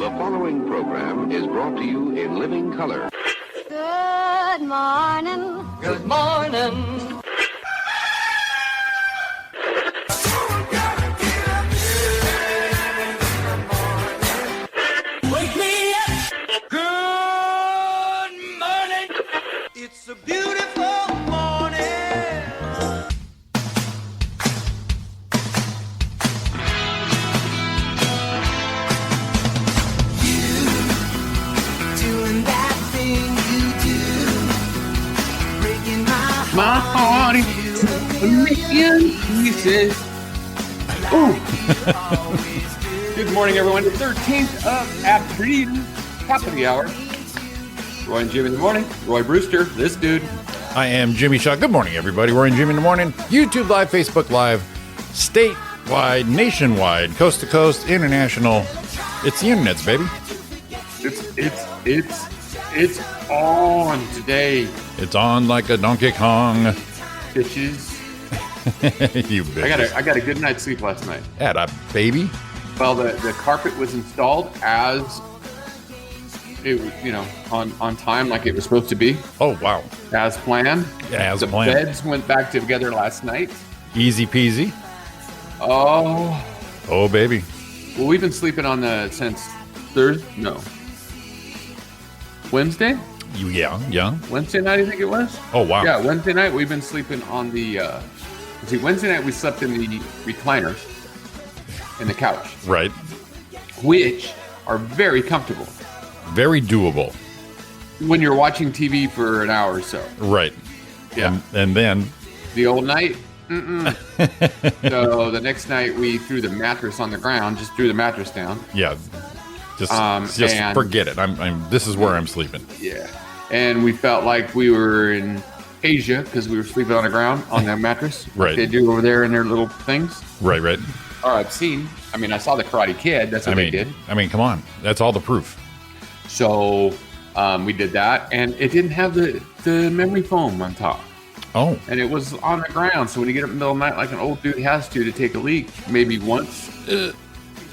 The following program is brought to you in living color. Good morning. Good morning. Wake me up. Good morning. It's a beautiful morning. You doing that thing you do, breaking my heart into a million pieces. Good morning, everyone. The 13th of April, top of the hour. Roy and Jim in the morning. Roy Brewster, this dude. I am Jimmy Shaw. Good morning, everybody. Roy and Jimmy in the morning. YouTube Live, Facebook Live, statewide, nationwide, coast to coast, international. It's the internet's, baby. It's on today, It's on like a Donkey Kong. bitches. You bitch. I got a good night's sleep last night. At a baby. Well, the carpet was installed as it was, on time, like it was supposed to be, Oh, wow. as planned. Yeah, as the planned. beds went back together last night. Easy peasy. Oh, Oh, baby. well, we've been sleeping on since Thursday. No, Wednesday. Yeah. Wednesday night, I think it was. Oh, wow. Yeah, Wednesday night we've been sleeping on the. Wednesday night we slept in the recliners, in the couch, Right. which are very comfortable Very doable. when you're watching TV for an hour or so. Right. Yeah. And then, The old night. So the next night we threw the mattress on the ground, just threw the mattress down. yeah. Just And- forget it. This is where I'm sleeping. Yeah. And we felt like we were in Asia because we were sleeping on the ground on that mattress. Right. Like they do over there in their little things. Right. Or I saw the Karate Kid. That's what they did. Come on. That's all the proof. So we did that, and it didn't have the memory foam on top. Oh, And it was on the ground. So when you get up in the middle of the night, like an old dude has to take a leak, maybe once,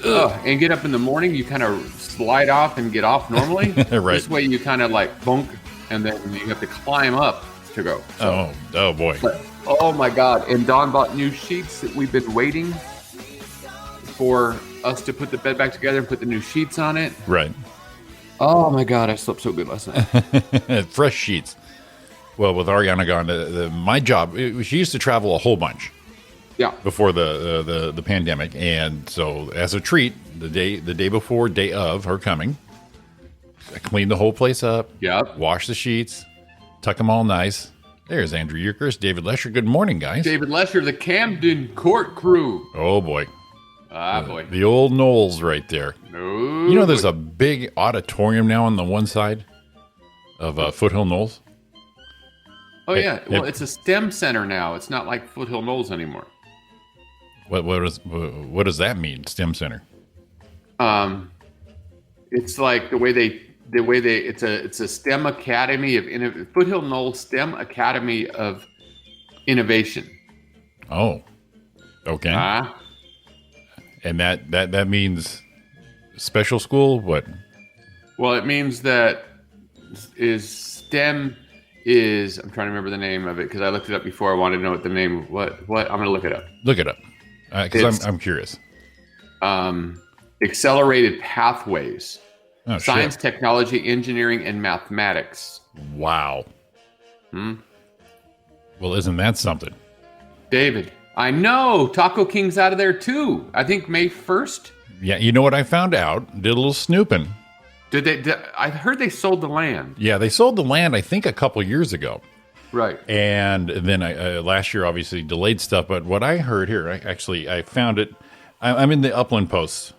and get up in the morning, you kind of slide off and get off normally. Right. This way you kind of like bunk, and then you have to climb up to go. So, oh boy. but, oh my God. And Dawn bought new sheets that we've been waiting for us to put the bed back together and put the new sheets on it. Right. Oh my God, I slept so good last night. Fresh sheets. Well, with Ariana gone, my job, she used to travel a whole bunch Yeah. before the pandemic, and so as a treat, the day before, day of her coming, I cleaned the whole place up. Yep. Wash the sheets, tuck them all nice. There's Andrew Yerkers, David Lesher. Good morning, guys. David Lesher, the Camden Court crew. Oh boy, Ah, boy. the old Knowles right there. No. You know, there's a big auditorium now on the one side of Foothill Knolls. Oh, yeah. Well, It- it's a STEM center now. It's not like Foothill Knolls anymore. What does that mean? STEM Center. It's like it's a STEM Academy of Foothill Knolls STEM Academy of Innovation. Oh, okay. Ah, And that means special school. What? well, it means that STEM is. I'm trying to remember the name of it because I looked it up before. I wanted to know what the name. What? I'm going to look it up. Look it up, because It's- I'm curious. Accelerated pathways. Oh, Science, shit. technology, engineering, and mathematics. Wow. Well, isn't that something? David, I know Taco King's out of there too. I think May 1st. Yeah. You know what I found out? Did a little snooping. I heard they sold the land. Yeah, they sold the land, I think, a couple years ago. Right. And then last year, obviously, delayed stuff. But what I heard here, I found it. I'm in the Upland Post.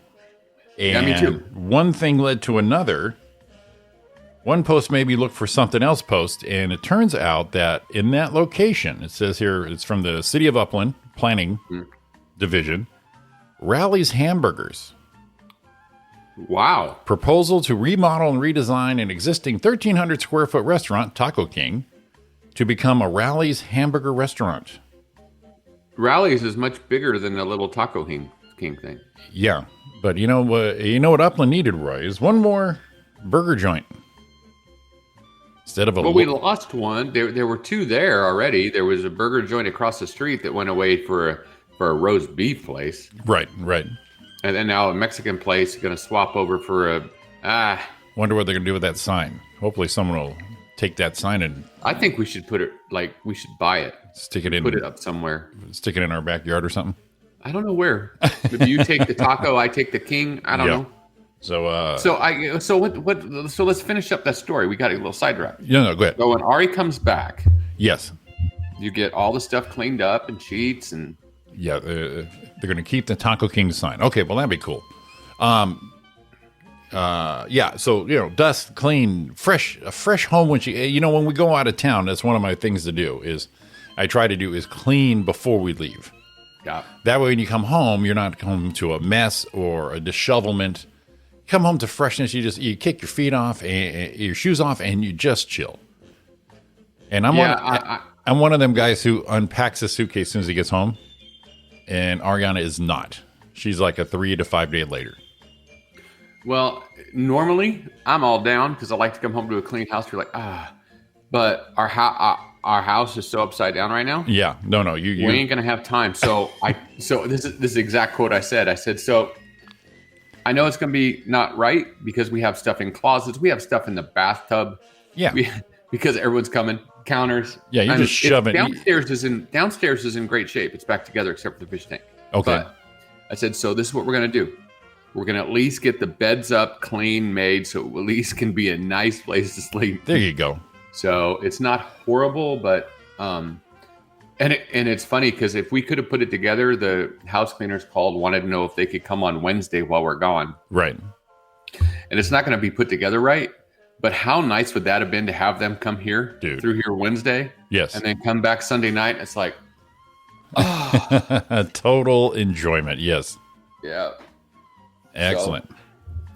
And me too. one thing led to another. One post made me look for something else post. And it turns out that in that location, it says here, it's from the City of Upland Planning Division, Rally's Hamburgers. Wow. Proposal to remodel and redesign an existing 1,300 square foot restaurant, Taco King, to become a Rally's hamburger restaurant. Rally's is much bigger than the little Taco King. King thing. Yeah, but you know what Upland needed, Roy, is one more burger joint instead of a. Well, we lost one. There were two there already. There was a burger joint across the street that went away for a roast beef place. Right. And then now a Mexican place is going to swap over for a. Wonder what they're gonna do with that sign. Hopefully, someone will take that sign and. I think we should we should buy it. Stick it in. Put it up somewhere. Stick it in our backyard or something. I don't know where. Maybe you take the taco, I take the king. I don't know. So let's finish up that story. We got a little sidetrack. No, go ahead. So when Ari comes back, Yes. you get all the stuff cleaned up and sheets and Yeah, they're going to keep the Taco King sign. Okay, well that'd be cool. Yeah, so dust, clean, a fresh home when when we go out of town. That's one of my things to do. I try to do is clean before we leave. yeah. That way, when you come home, you're not home to a mess or a dishevelment. You come home to freshness. You kick your feet off, and your shoes off, and you just chill. And I'm one of them guys who unpacks a suitcase as soon as he gets home, and Ariana is not. She's like a 3 to 5 day later. Well, normally I'm all down because I like to come home to a clean house. You're like, but our house is so upside down right now. Yeah, no, we ain't gonna have time. So this is the exact quote I said. I said, so I know it's gonna be not right because we have stuff in closets, we have stuff in the bathtub. Yeah, because everyone's coming. Counters. Yeah, you just shove it. Downstairs is in great shape. It's back together except for the fish tank. Okay. But I said, so this is what we're gonna do. We're gonna at least get the beds up, clean, made, so it at least can be a nice place to sleep. There you go. So it's not horrible, but and it's funny because if we could have put it together, the house cleaners wanted to know if they could come on Wednesday while we're gone. Right. And it's not going to be put together right. But how nice would that have been to have them come here through here Wednesday? Yes. And then come back Sunday night. It's like, total enjoyment. Yes. Yeah. Excellent.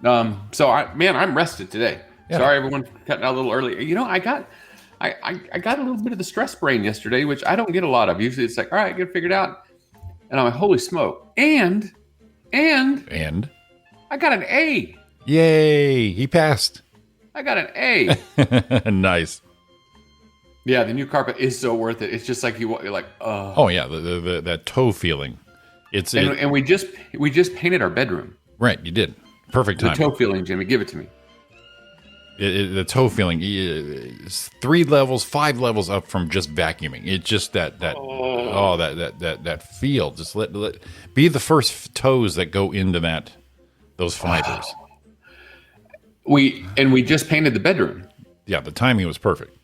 So I'm rested today. Yeah. Sorry, everyone, for cutting out a little early. I got a little bit of the stress brain yesterday, which I don't get a lot of. Usually it's like, all right, get it figured out. And I'm like, holy smoke. And I got an A. Yay. He passed. I got an A. Nice. Yeah, the new carpet is so worth it. It's just like you're like, oh. Oh yeah, the that toe feeling. And we just painted our bedroom. Right, you did. Perfect time. The toe feeling, Jimmy, give it to me. The toe feeling is 3 levels, 5 levels up from just vacuuming. It's just that feel. Just let be the first toes that go into those fibers. We just painted the bedroom. Yeah, the timing was perfect.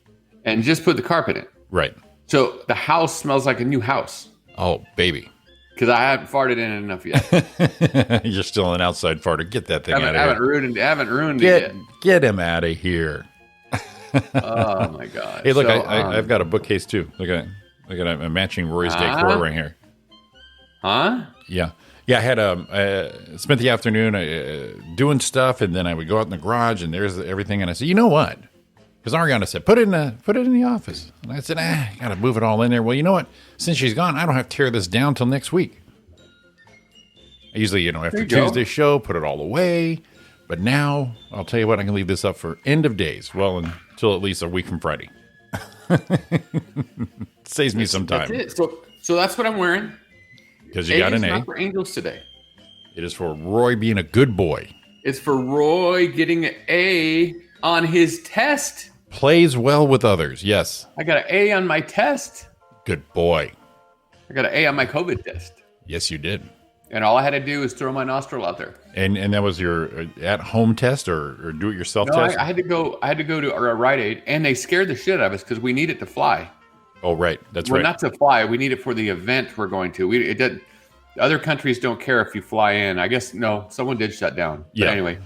And just put the carpet in. Right. So the house smells like a new house. Oh, baby. Because I haven't farted in it enough yet. You're still an outside farter. Get that thing out of here. I haven't ruined it yet. Get him out of here. Oh, my God. Hey, look, I've got a bookcase, too. Look at a matching Roy's decor right here. Huh? Yeah. Yeah, I had spent the afternoon doing stuff, and then I would go out in the garage, and there's everything. And I said, you know what? Because Ariana said, put it in the office. And I said, I got to move it all in there. Well, you know what? Since she's gone, I don't have to tear this down till next week. I usually, after Tuesday's show, put it all away. But now, I'll tell you what, I can leave this up for end of days. Well, until at least a week from Friday. Saves me some time. That's it. So that's what I'm wearing. Because you got an A. It's not for Angels today. It is for Roy being a good boy. It's for Roy getting an A on his test. Plays well with others, yes. I got an A on my test. Good boy. I got an A on my COVID test. Yes, you did. And all I had to do was throw my nostril out there. And that was your at-home test or do-it-yourself test? I had to go to a Rite Aid, and they scared the shit out of us because we need it to fly. Oh, right. That's right. Not to fly. We need it for the event we're going to. Other countries don't care if you fly in. I guess, no, someone did shut down. Yeah. But anyway,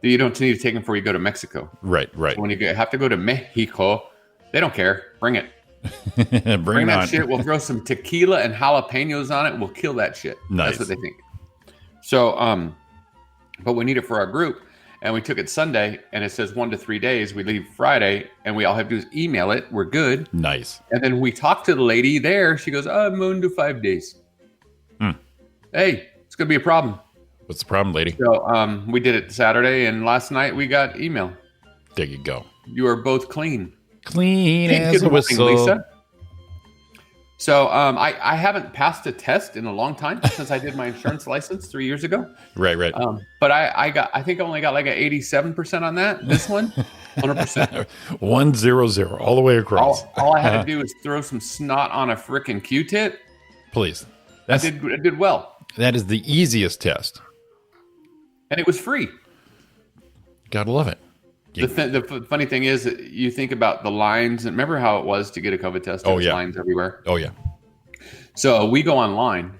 you don't need to take them before you go to Mexico. Right. So when you have to go to Mexico, they don't care. Bring it. Bring that on. shit. We'll throw some tequila and jalapenos on it. We'll kill that shit. Nice. That's what they think. So, but we need it for our group. And we took it Sunday, and it says 1 to 3 days. We leave Friday, and we all have to do is email it. We're good. Nice. And then we talked to the lady there. She goes, 1 to 5 days. Hey, It's going to be a problem. What's the problem, lady? So we did it Saturday, and last night we got email. There you go. You are both clean. Clean as a whistle. Lisa. So I haven't passed a test in a long time since I did my insurance license 3 years ago. Right. But I think I only got like an 87% on that. This one, 100%. 100 all the way across. All I had to do is throw some snot on a frickin' Q-tip. Please. I did well. That is the easiest test. And it was free. Gotta love it. The funny thing is, you think about the lines. And remember how it was to get a COVID test? There was lines everywhere. Oh, yeah. So we go online.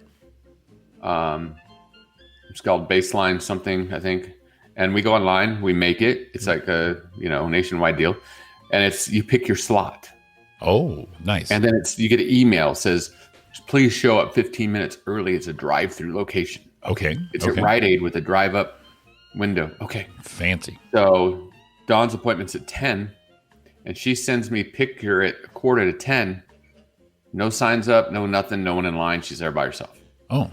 It's called Baseline something, I think. And we go online. We make it. It's like a nationwide deal. And you pick your slot. Oh, nice. And then you get an email that says, please show up 15 minutes early. It's a drive-through location. Okay. It's at Rite Aid with a drive-up window. Okay. Fancy. So Dawn's appointment's at 10, and she sends me picture at 9:45. No signs up, no nothing, no one in line. She's there by herself. Oh,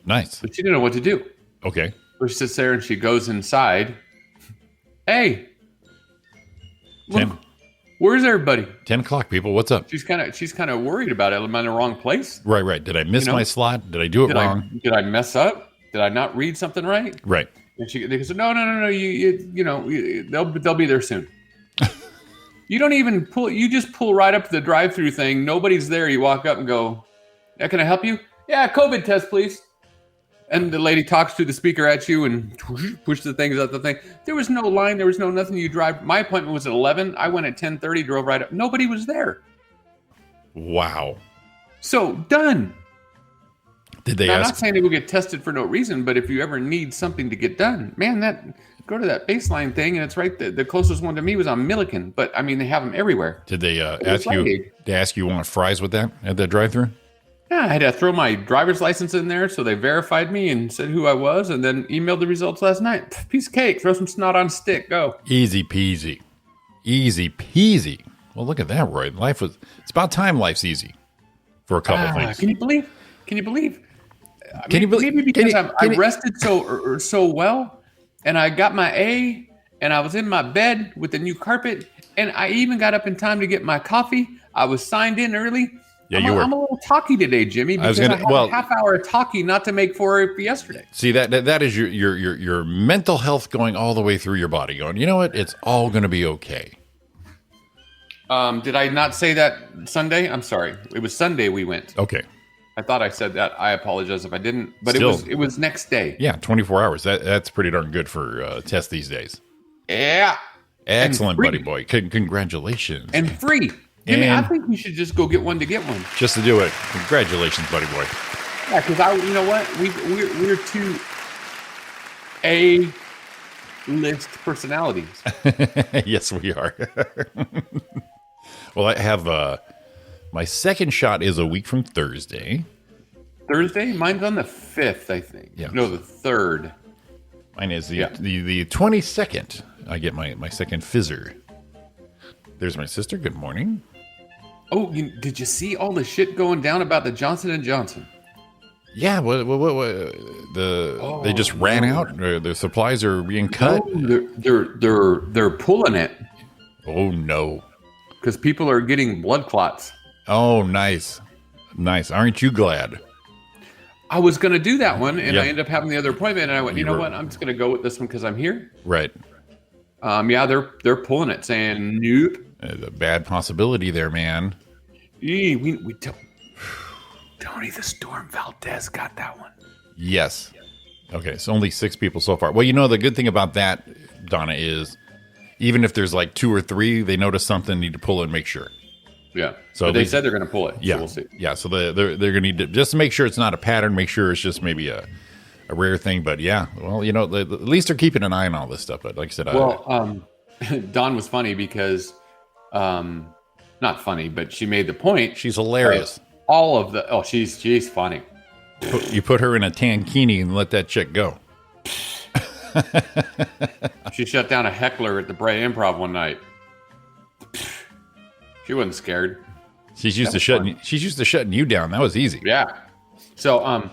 nice. But she didn't know what to do. Okay. So she sits there and she goes inside. Hey, look, where's everybody? 10 o'clock, people. What's up? She's kind of worried about it. Am I in the wrong place? Right. Did I miss my slot? Did I do it wrong? Did I mess up? Did I not read something right? Right. And they said, no. They'll be there soon. You don't even pull. You just pull right up to the drive-through thing. Nobody's there. You walk up and go, "Yeah, can I help you? Yeah, COVID test, please." And the lady talks through the speaker at you and push the things out the thing. There was no line. There was no nothing. You drive. My appointment was at 11. I went at 10:30. Drove right up. Nobody was there. Wow. So done. Did they now, ask? I'm not saying they will get tested for no reason, but if you ever need something to get done, man, go to that Baseline thing, and it's right. The closest one to me was on Milliken, but I mean, they have them everywhere. Did they ask you? They ask you want fries with that at the drive-thru? Yeah, I had to throw my driver's license in there, so they verified me and said who I was, and then emailed the results last night. Piece of cake. Throw some snot on a stick. Go. Easy peasy. Well, look at that, Roy. It's about time life's easy for a couple things. Can you believe? Maybe because I rested so well, and I got my A, and I was in my bed with the new carpet, and I even got up in time to get my coffee. I was signed in early. Yeah, I'm a little talky today, Jimmy, because I had a half hour of talky not to make for yesterday. See, that is your mental health going all the way through your body, going, you know what? It's all going to be okay. Did I not say that Sunday? I'm sorry. It was Sunday we went. Okay. I thought I said that. I apologize if I didn't. But Still, it was next day. Yeah, 24 hours. That's pretty darn good for tests these days. Yeah. Excellent, buddy boy. Congratulations. And free. Jimmy, I think we should just go get one to get one. Just to do it. Congratulations, buddy boy. Yeah, because you know what? We're two A-list personalities. Yes, we are. Well, I have my second shot is a week from Thursday. Thursday? Mine's on the 5th, I think. Yeah. No, the 3rd. Mine is the 22nd. I get my second fizzer. There's my sister. Good morning. Oh, did you see all the shit going down about the Johnson & Johnson? Yeah, they just ran out. The supplies are being cut. No, they're pulling it. Oh no! Because people are getting blood clots. Oh, nice. Aren't you glad? I was going to do that one, and I ended up having the other appointment, and I went, you know what? I'm just going to go with this one because I'm here. Right. Yeah, they're pulling it, saying nope. A bad possibility there, man. We don't. Tony the Storm Valdez got that one. Yes. Okay, so only 6 people so far. Well, the good thing about that, Donna, is even if there's like 2 or 3, they notice something, need to pull it and make sure. Yeah. So they said they're going to pull it. Yeah. So we'll see. Yeah. So they're going to need to just make sure it's not a pattern. Make sure it's just maybe a rare thing. But yeah, well, at least they're keeping an eye on all this stuff. But like I said, Dawn was funny because, not funny, but she made the point. She's hilarious. She's funny. You put her in a tankini and let that chick go. She shut down a heckler at the Bray Improv one night. She wasn't scared. She's used to shutting you down. That was easy. Yeah. So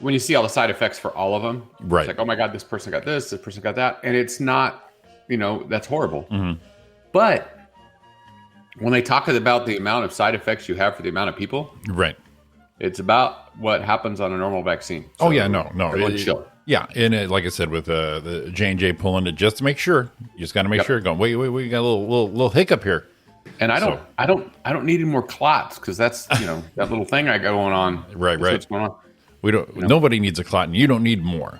when you see all the side effects for all of them, Right. It's like, oh my God, this person got this person got that. And it's not, that's horrible. Mhm. But when they talk about the amount of side effects you have for the amount of people, Right. it's about what happens on a normal vaccine. Oh, So yeah, no. everyone chill. Yeah, and like I said, with the J&J pulling it, just to make sure, you just got to make Yep. sure. Going, wait, we got a little hiccup here. And I don't need any more clots because that's that little thing I got going on. Right. That's what's going on. We don't. Nobody needs a clot, and you don't need more.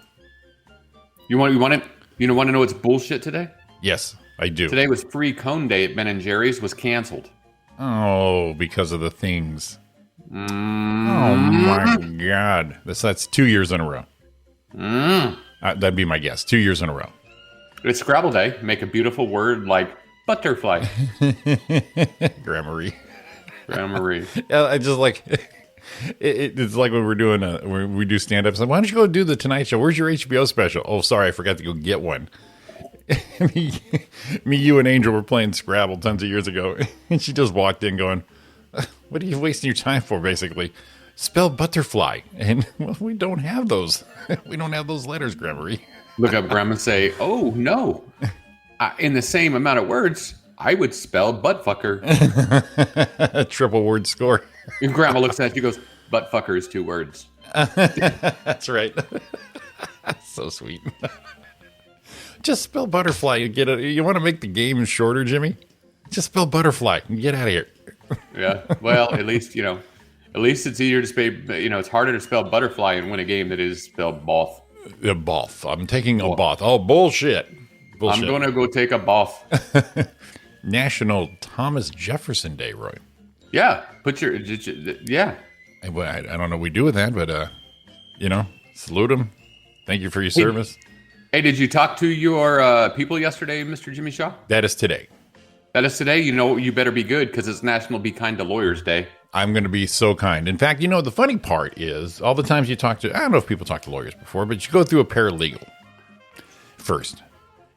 You want it? Want to know what's bullshit today? Yes, I do. Today was free cone day at Ben and Jerry's was canceled. Oh, because of the things. Oh my God, that's 2 years in a row. That'd be my guess. 2 years in a row. It's Scrabble Day. Make a beautiful word like butterfly. Grammary. Grammary. I just like it's like when we're doing when we do stand ups. Like, why don't you go do the Tonight Show? Where's your HBO special? Oh, sorry, I forgot to go get one. me, you, and Angel were playing Scrabble tons of years ago, and she just walked in going, "What are you wasting your time for?" Basically, spell butterfly, and well, we don't have those. We don't have those letters, Grammary. Look up Grandma and say, "Oh no!" In the same amount of words, I would spell butt fucker. Triple word score. And Grandma looks at you, goes, "Butt fucker is 2 words." That's right. So sweet. Just spell butterfly and get it. You want to make the game shorter, Jimmy? Just spell butterfly and get out of here. Yeah. Well, at least it's easier to spell. It's harder to spell butterfly and win a game than it is spell both. A both. I'm taking a both. Oh, bullshit. I'm going to go take a both. National Thomas Jefferson Day, Roy. Yeah. Yeah. I don't know what we do with that, but, salute him. Thank you for your service. Hey, did you talk to your people yesterday, Mr. Jimmy Shaw? That is today. That is today. You better be good because it's National Be Kind to Lawyers Day. I'm going to be so kind. In fact, the funny part is all the times you talk to, I don't know if people talk to lawyers before, but you go through a paralegal first.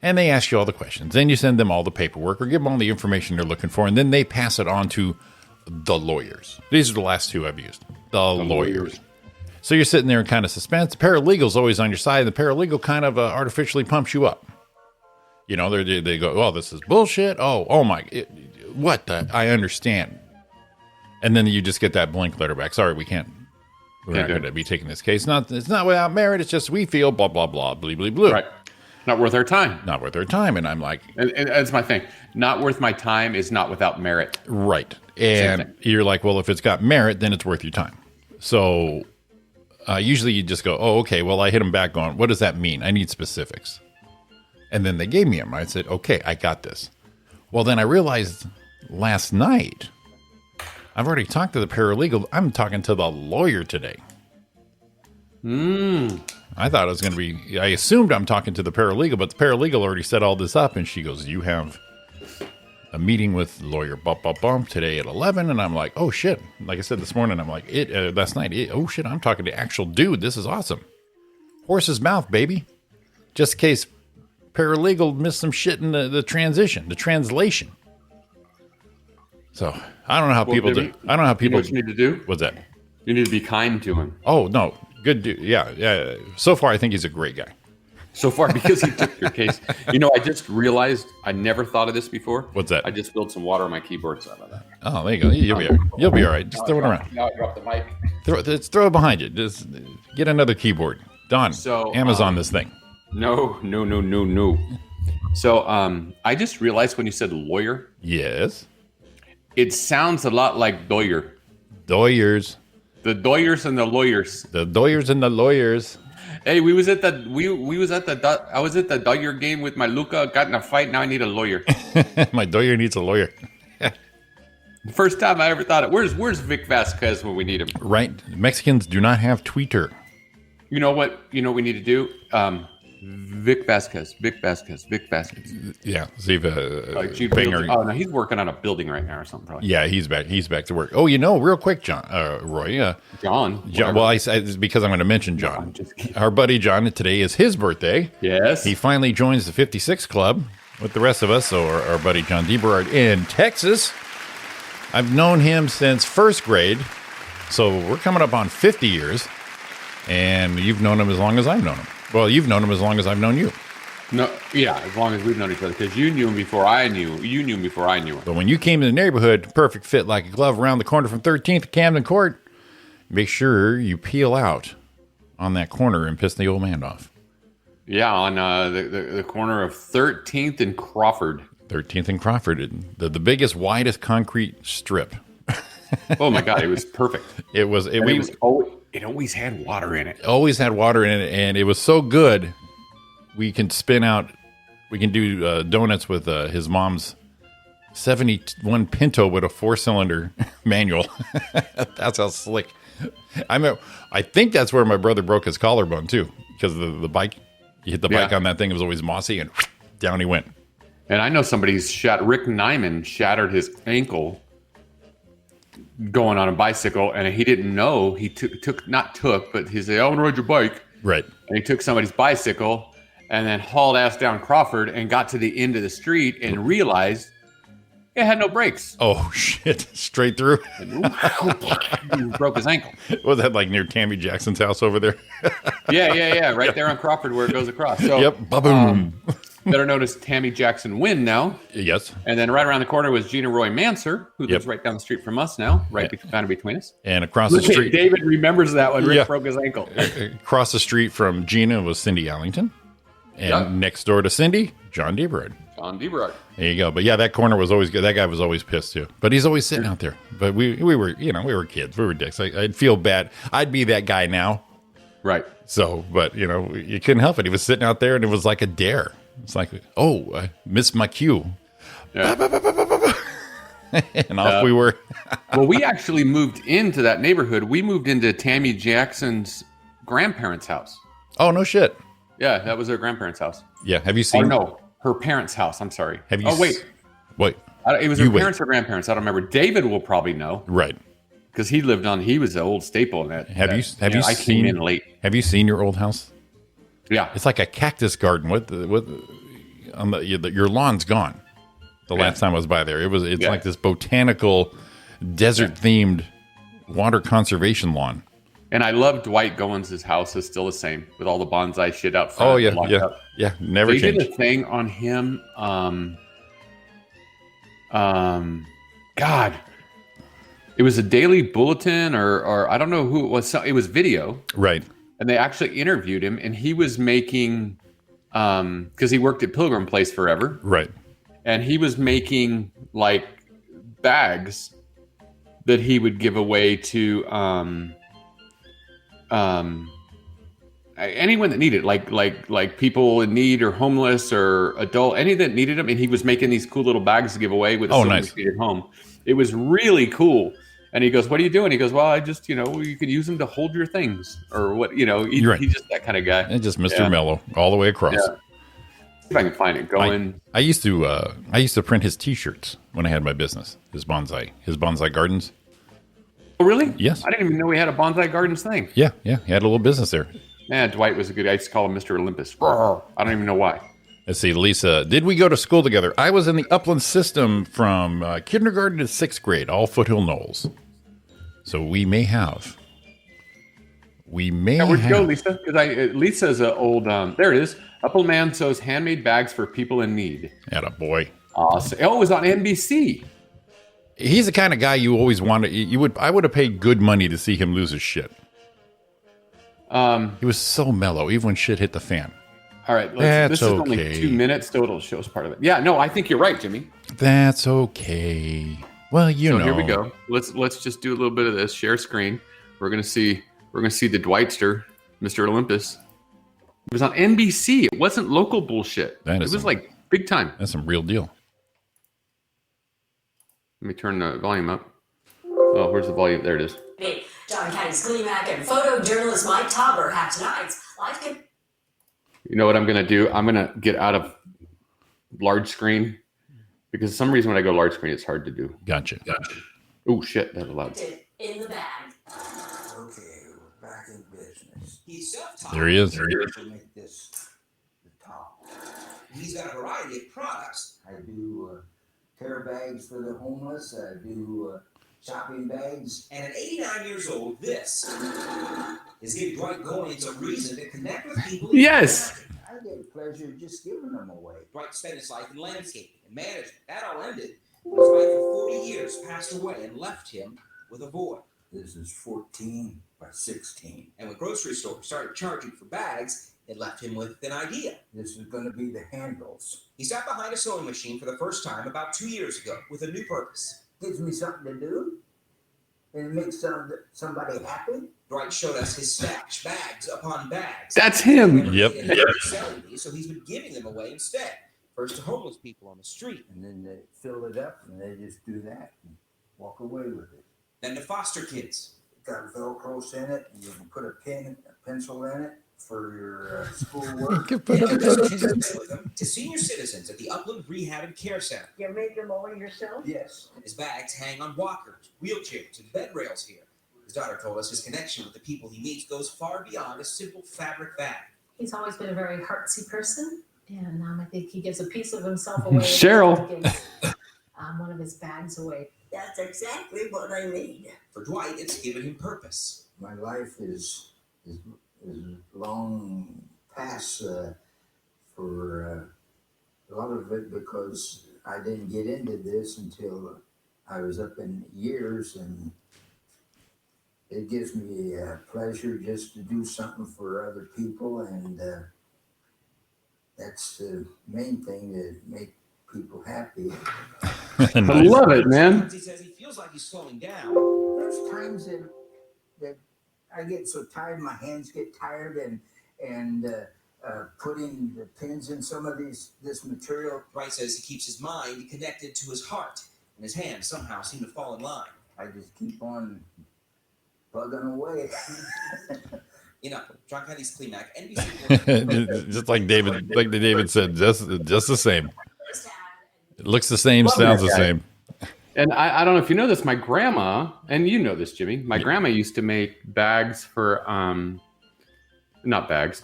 And they ask you all the questions. Then you send them all the paperwork or give them all the information they're looking for. And then they pass it on to the lawyers. These are the last two I've used. The lawyers. So you're sitting there in kind of suspense. The paralegal's always on your side. The paralegal kind of artificially pumps you up. They go, "Oh, this is bullshit. Oh my, what? I understand." And then you just get that blank letter back. "Sorry, we're not going to be taking this case. It's not without merit. It's just we feel blah, blah, blah, blee, blee, blue." Right. Not worth our time. Not worth our time. And I'm like... And that's my thing. Not worth my time is not without merit. Right. And you're like, well, if it's got merit, then it's worth your time. So usually you just go, "Oh, okay, well, I hit them back going, what does that mean? I need specifics." And then they gave me them. I said, "Okay, I got this." Well, then I realized last night, I've already talked to the paralegal. I'm talking to the lawyer today. I thought it was going to be, I assumed I'm talking to the paralegal, but the paralegal already set all this up. And she goes, "You have a meeting with lawyer bump today at 11. And I'm like, "Oh, shit." Like I said this morning, I'm like, last night, oh, shit, I'm talking to actual dude. This is awesome. Horse's mouth, baby. Just in case paralegal missed some shit in the translation. So I don't know how people do. I don't know how people. What you need to do? What's that? You need to be kind to him. Oh, no. Good dude. Yeah. So far, I think he's a great guy. So far, because he took your case. I just realized I never thought of this before. What's that? I just spilled some water on my keyboard. Sorry about that. Oh, there you go. You'll be all right. Just throw it around. Now I dropped the mic. Throw it behind you. Just get another keyboard. Don, Amazon this thing. No. So I just realized when you said lawyer, Yes. it sounds a lot like Doyer. Doyers. The Doyers and the lawyers. The Doyers and the lawyers. Hey, I was at the Doyer game with my Luca. Got in a fight. Now I need a lawyer. My Doyer needs a lawyer. The first time I ever thought it. Where's Vic Vasquez when we need him? Right. Mexicans do not have Twitter. You know what? We need to do? Vic Vasquez. Yeah. See if Binger. Oh no, he's working on a building right now or something. Probably. Yeah, he's back. He's back to work. Oh, real quick, John, Roy. John. Well, it's because I'm going to mention John. Our buddy John. Today is his birthday. Yes. He finally joins the 56 Club with the rest of us. So our buddy John DeBerard in Texas. I've known him since first grade, so we're coming up on 50 years. And you've known him as long as I've known him. Well, you've known him as long as I've known you. No, yeah, as long as we've known each other, because you knew him before I knew. You knew him before I knew him. But when you came in the neighborhood, perfect fit like a glove around the corner from 13th to Camden Court, make sure you peel out on that corner and piss the old man off. Yeah, on the corner of 13th and Crawford. 13th and Crawford, the biggest, widest concrete strip. Oh my God, it was perfect. It was. It always had water in it. Always had water in it, and it was so good. We can spin out. We can do donuts with his mom's 71 Pinto with a 4-cylinder manual. That's how slick. I think that's where my brother broke his collarbone too, because the bike. He hit the bike on that thing. It was always mossy, and down he went. And I know somebody's Rick Nyman shattered his ankle going on a bicycle, and he didn't know. He but he said, "I want to ride your bike." Right. And he took somebody's bicycle and then hauled ass down Crawford and got to the end of the street and realized it had no brakes. Oh, shit. Straight through. He broke his ankle. Was that like near Tammy Jackson's house over there? Yeah. Right there on Crawford where it goes across. So, yep. Ba-boom. Better known as Tammy Jackson Wynn now. Yes. And then right around the corner was Gina Roy Manser, who lives right down the street from us now, kind of between us. And across the street. David remembers that when Rick broke his ankle. Across the street from Gina was Cindy Allington. And next door to Cindy, John DeBerard. John DeBerard. There you go. But yeah, that corner was always good. That guy was always pissed too. But he's always sitting out there. But we were, we were kids. We were dicks. I'd feel bad. I'd be that guy now. Right. So, but you couldn't help it. He was sitting out there and it was like a dare. It's like, oh, I missed my cue. Yeah. And off we were. Well, we actually moved into that neighborhood. We moved into Tammy Jackson's grandparents' house. Oh, no shit. Yeah, that was her grandparents' house. Yeah. Have you seen? Oh, no. Her parents' house. I'm sorry. Have you? Oh, wait. Wait. It was her parents or grandparents. I don't remember. David will probably know. Right. Because he was an old staple in that. Have you I came in late. Have you seen your old house? Yeah. It's like a cactus garden your lawn's gone. The last time I was by there, it's like this botanical desert themed water conservation lawn. And I love Dwight Goins' house is still the same with all the bonsai shit out front. Oh yeah. Never changed. They did a thing on him. God, it was a daily bulletin or I don't know who it was. It was video, right? And they actually interviewed him, and he was making because he worked at Pilgrim Place forever, right? And he was making like bags that he would give away to anyone that needed, like people in need or homeless or adult, any that needed them. And he was making these cool little bags to give away with a nice at home. It was really cool. And he goes, "What are you doing?" He goes, "Well, I just, you can use them to hold your things or what, he's just that kind of guy." And just Mr. Mellow all the way across. Yeah. If I can find it, I used to print his T-shirts when I had my business, his bonsai gardens. Oh, really? Yes. I didn't even know we had a bonsai gardens thing. Yeah. He had a little business there. Man, Dwight was a good. I used to call him Mr. Olympus. I don't even know why. Let's see, Lisa. Did we go to school together? I was in the Upland system from kindergarten to 6th grade, all Foothill Knolls. So we may have. Where'd you go, Lisa? Because Lisa's an old. There it is. Upland man sews handmade bags for people in need. Attaboy. Awesome. Oh, it was on NBC. He's the kind of guy you always wanted. I would have paid good money to see him lose his shit. He was so mellow, even when shit hit the fan. All right, this is only 2 minutes, so it'll show us part of it. Yeah, no, I think you're right, Jimmy. That's okay. Well, so here we go. Let's just do a little bit of this. Share screen. We're gonna see the Dwightster, Mr. Olympus. It was on NBC. It wasn't local bullshit. It was like big time. That's some real deal. Let me turn the volume up. Oh, where's the volume? There it is. John County's Gleemac and photojournalist Mike Tauber have tonight's live. You know what I'm going to do? I'm going to get out of large screen because for some reason when I go large screen, it's hard to do. Gotcha. Oh, shit. That's loud. In the bag. Okay, we're back in business. There he is. To make this the top. He's got a variety of products. I do care bags for the homeless. I do shopping bags. And at 89 years old, this is giving Dwight Goins a reason to connect with people. Yes. I get pleasure just giving them away. Dwight spent his life in landscaping and management. That all ended when his wife of 40 years passed away and left him with a void. This is 14 by 16. And when grocery stores started charging for bags, it left him with an idea. This is going to be the handles. He sat behind a sewing machine for the first time about 2 years ago with a new purpose. Gives me something to do. And it makes somebody happy. Dwight showed us his stash, bags upon bags. That's him. Yep. So he's been giving them away instead. First to homeless people on the street. And then they fill it up and they just do that and walk away with it. Then to foster kids. Got Velcro in it, and you can put a pencil in it for your schoolwork. To senior citizens at the Upland Rehab and Care Center. You made them all yourself? Yes. His bags hang on walkers, wheelchairs, and bed rails here. His daughter told us his connection with the people he meets goes far beyond a simple fabric bag. He's always been a very heartsy person, and I think he gives a piece of himself away. Cheryl. He gives, one of his bags away. That's exactly what I need. For Dwight, it's given him purpose. My life is long past for a lot of it because I didn't get into this until I was up in years, and it gives me pleasure just to do something for other people, and that's the main thing, to make people happy. I love it, man. He says he feels like he's slowing down. There's times that I get so tired, my hands get tired, and putting the pins in some of this material. Dwight says he keeps his mind connected to his heart, and his hands somehow seem to fall in line. I just keep on plugging away. John Kennedy's Clean-Mac, NBC. Just like David said, just the same. It looks the same, sounds the same. And I don't know if you know this, my grandma, and you know this, Jimmy, my grandma used to make bags for, not bags,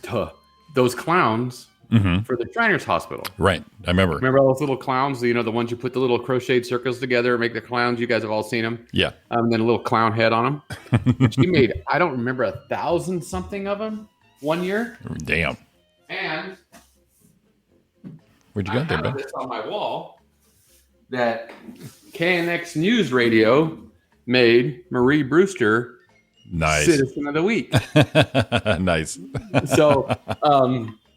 those clowns for the Shriners Hospital. Right, I remember. Remember all those little clowns, the ones you put the little crocheted circles together and make the clowns? You guys have all seen them? Yeah. And then a little clown head on them. She made, I don't remember, 1,000 something of them one year. Damn. And where'd you go there, I have this on my wall that KNX News Radio made Marie Brewster nice Citizen of the Week. Nice. So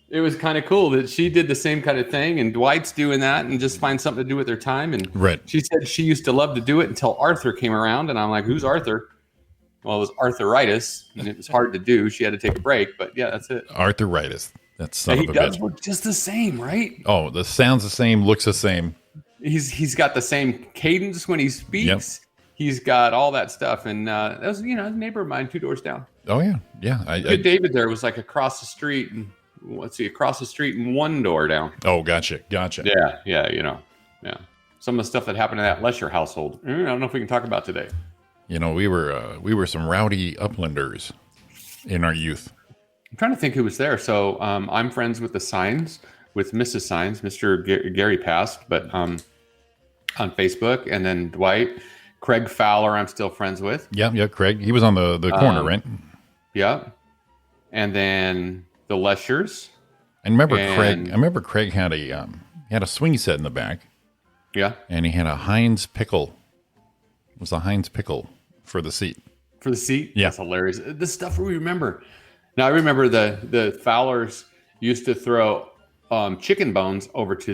it was kind of cool that she did the same kind of thing, and Dwight's doing that, and just find something to do with their time. And right. She said she used to love to do it until Arthur came around, and I'm like, who's Arthur? Well, it was arthritis, and it was hard to do. She had to take a break, but yeah, that's it. Arthritis. That's son he of a does bitch. look just the same, right? Oh, the sounds the same, looks the same. He's got the same cadence when he speaks. Yep. He's got all that stuff, and that was a neighbor of mine 2 doors down. Oh yeah. David there was like across the street, and across the street and 1 door down. Oh, gotcha. Yeah. Yeah. Some of the stuff that happened in that Lesher household. I don't know if we can talk about today. We were some rowdy uplanders in our youth. I'm trying to think who was there. So I'm friends with the Signs, with Mrs. Signs. Mr. Gary passed, but on Facebook, and then Dwight, Craig Fowler, I'm still friends with. Yeah, Craig. He was on the corner, right? Yeah, and then the Leshers. And remember Craig had a swing set in the back. Yeah, and he had a Heinz pickle. It was a Heinz pickle for the seat. For the seat? Yeah, that's hilarious. The stuff we remember. Now I remember the Fowlers used to throw chicken bones over to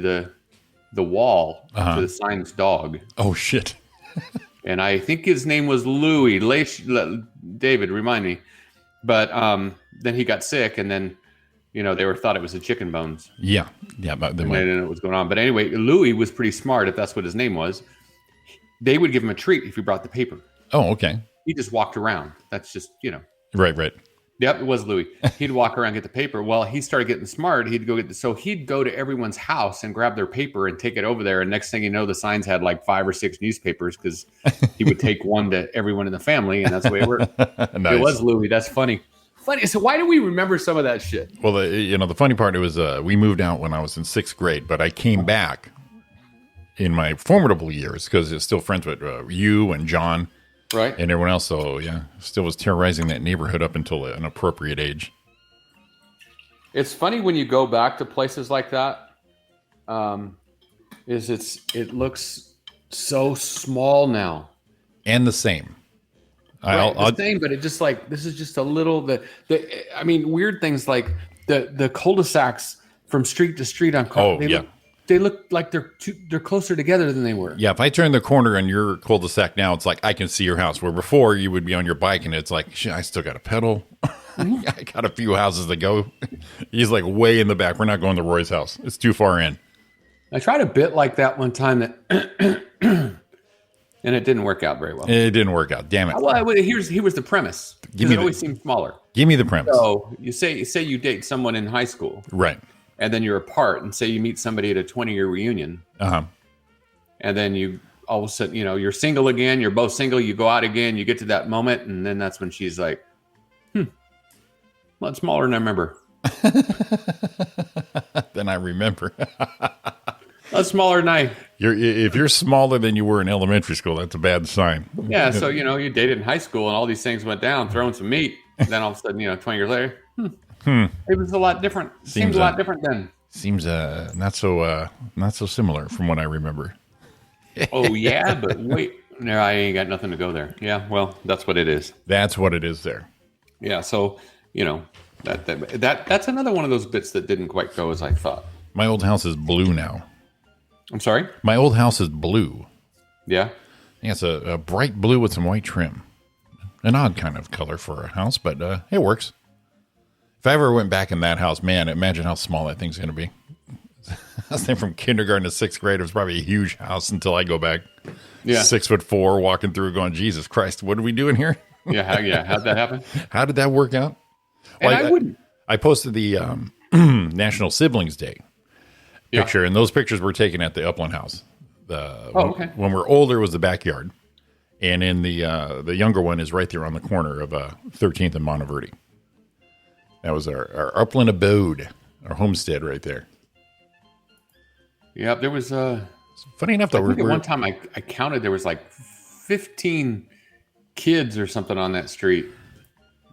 the wall to the Signs dog. Oh shit! And I think his name was Louis. David, remind me. But then he got sick, and then they thought it was the chicken bones. Yeah. But they didn't know what was going on. But anyway, Louis was pretty smart, if that's what his name was. They would give him a treat if he brought the paper. Oh, okay. He just walked around. That's just Right. Yep, it was Louis. He'd walk around and get the paper. Well, he started getting smart. He'd go to everyone's house and grab their paper and take it over there. And next thing you know, the Signs had like 5 or 6 newspapers because he would take one to everyone in the family, and that's the way it worked. Nice. It was Louis. That's funny. So why do we remember some of that shit? Well, the funny part was we moved out when I was in 6th grade, but I came back in my formidable years because I was still friends with you and John Right. And everyone else, so yeah, still was terrorizing that neighborhood up until an appropriate age. It's funny when you go back to places like that. It looks so small now. And the same. Right, the same, but it just like this is just a little I mean, weird things like the cul-de-sacs from street to street on they look like they're closer together than they were. Yeah, if I turn the corner on your cul-de-sac now, it's like I can see your house. Where before you would be on your bike and it's like, shit, I still got to pedal. I got a few houses to go. He's like way in the back. We're not going to Roy's house. It's too far in. I tried a bit like that one time that and it didn't work out very well. It didn't work out. Damn it. Well, here was the premise. It always seemed smaller. Give me the premise. So you say you date someone in high school. Right. And then you're apart, and say you meet somebody at a 20-year reunion. Uh-huh. And then you all of a sudden, you're single again. You're both single. You go out again. You get to that moment, and then that's when she's like, a lot smaller than I remember. Than I remember. A lot smaller than if you're smaller than you were in elementary school, that's a bad sign. Yeah, so, you dated in high school, and all these things went down, throwing some meat. And then all of a sudden, 20 years later, it was a lot different. Seems a lot different then. Seems not so similar from what I remember. Oh yeah, but wait, no, I ain't got nothing to go there. Yeah, well, that's what it is. That's what it is there. Yeah, so that's another one of those bits that didn't quite go as I thought. My old house is blue now. I'm sorry? My old house is blue. Yeah? Yeah, it's a bright blue with some white trim. An odd kind of color for a house, but it works. If I ever went back in that house, man, imagine how small that thing's going to be. I was there from kindergarten to sixth grade. It was probably a huge house until I go back. Yeah. 6'4", walking through going, Jesus Christ, what are we doing here? How'd that happen? How did that work out? Well, I posted the National Siblings Day picture, and those pictures were taken at the Upland house. Okay. When we're older was the backyard, and in the younger one is right there on the corner of 13th and Monteverde. That was our Upland abode, our homestead right there. Yeah, there was funny enough though. At one time I counted there was like 15 kids or something on that street.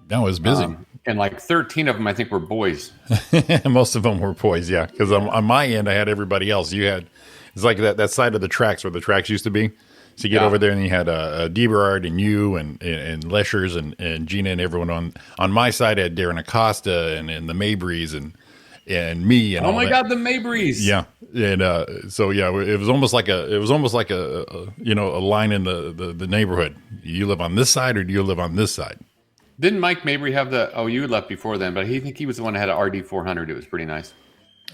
That was busy. And like 13 of them I think were boys. Most of them were boys, yeah. Because on my end I had everybody else. It's like that side of the tracks where the tracks used to be. So you get over there and you had Deberard and you and Leschers and Gina and everyone on my side. I had Darren Acosta and the Mabrys and me and oh my God, the Mabrys. Yeah. And so yeah, it was almost like a line in the neighborhood. You live on this side or do you live on this side? Didn't Mike Mabry have you left before then, but I think he was the one that had an RD 400. It was pretty nice.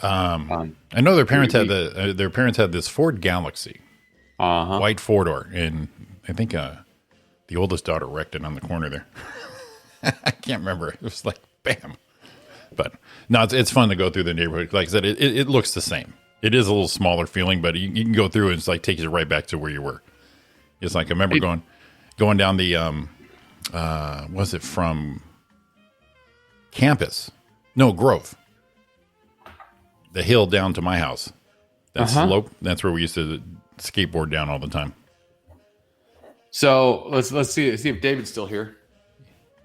I know their parents had this Ford Galaxy. White 4-door, and I think the oldest daughter wrecked it on the corner there. I can't remember. It was like bam. But no, it's fun to go through the neighborhood. Like I said, it looks the same. It is a little smaller feeling, but you can go through and it's like takes you right back to where you were. It's like I remember going down the was it from Campus? No, Grove. The hill down to my house. That slope. That's where we used to skateboard down all the time. So let's see if David's still here.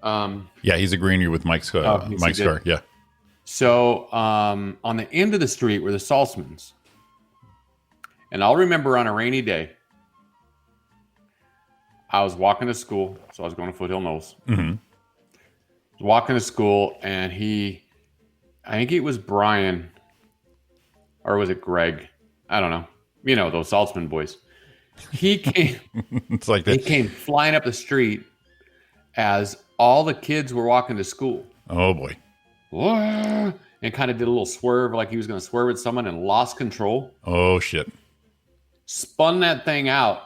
Yeah, he's agreeing with Mike's car. Yeah. So on the end of the street were the Saltzmans, and I'll remember on a rainy day, I was walking to school, so I was going to Foothill Knolls. Mm-hmm. Walking to school, and I think it was Brian, or was it Greg? I don't know. Those Saltzman boys. He came. It's like that. He came flying up the street as all the kids were walking to school. Oh boy! And kind of did a little swerve, like he was going to swerve at someone, and lost control. Oh shit! Spun that thing out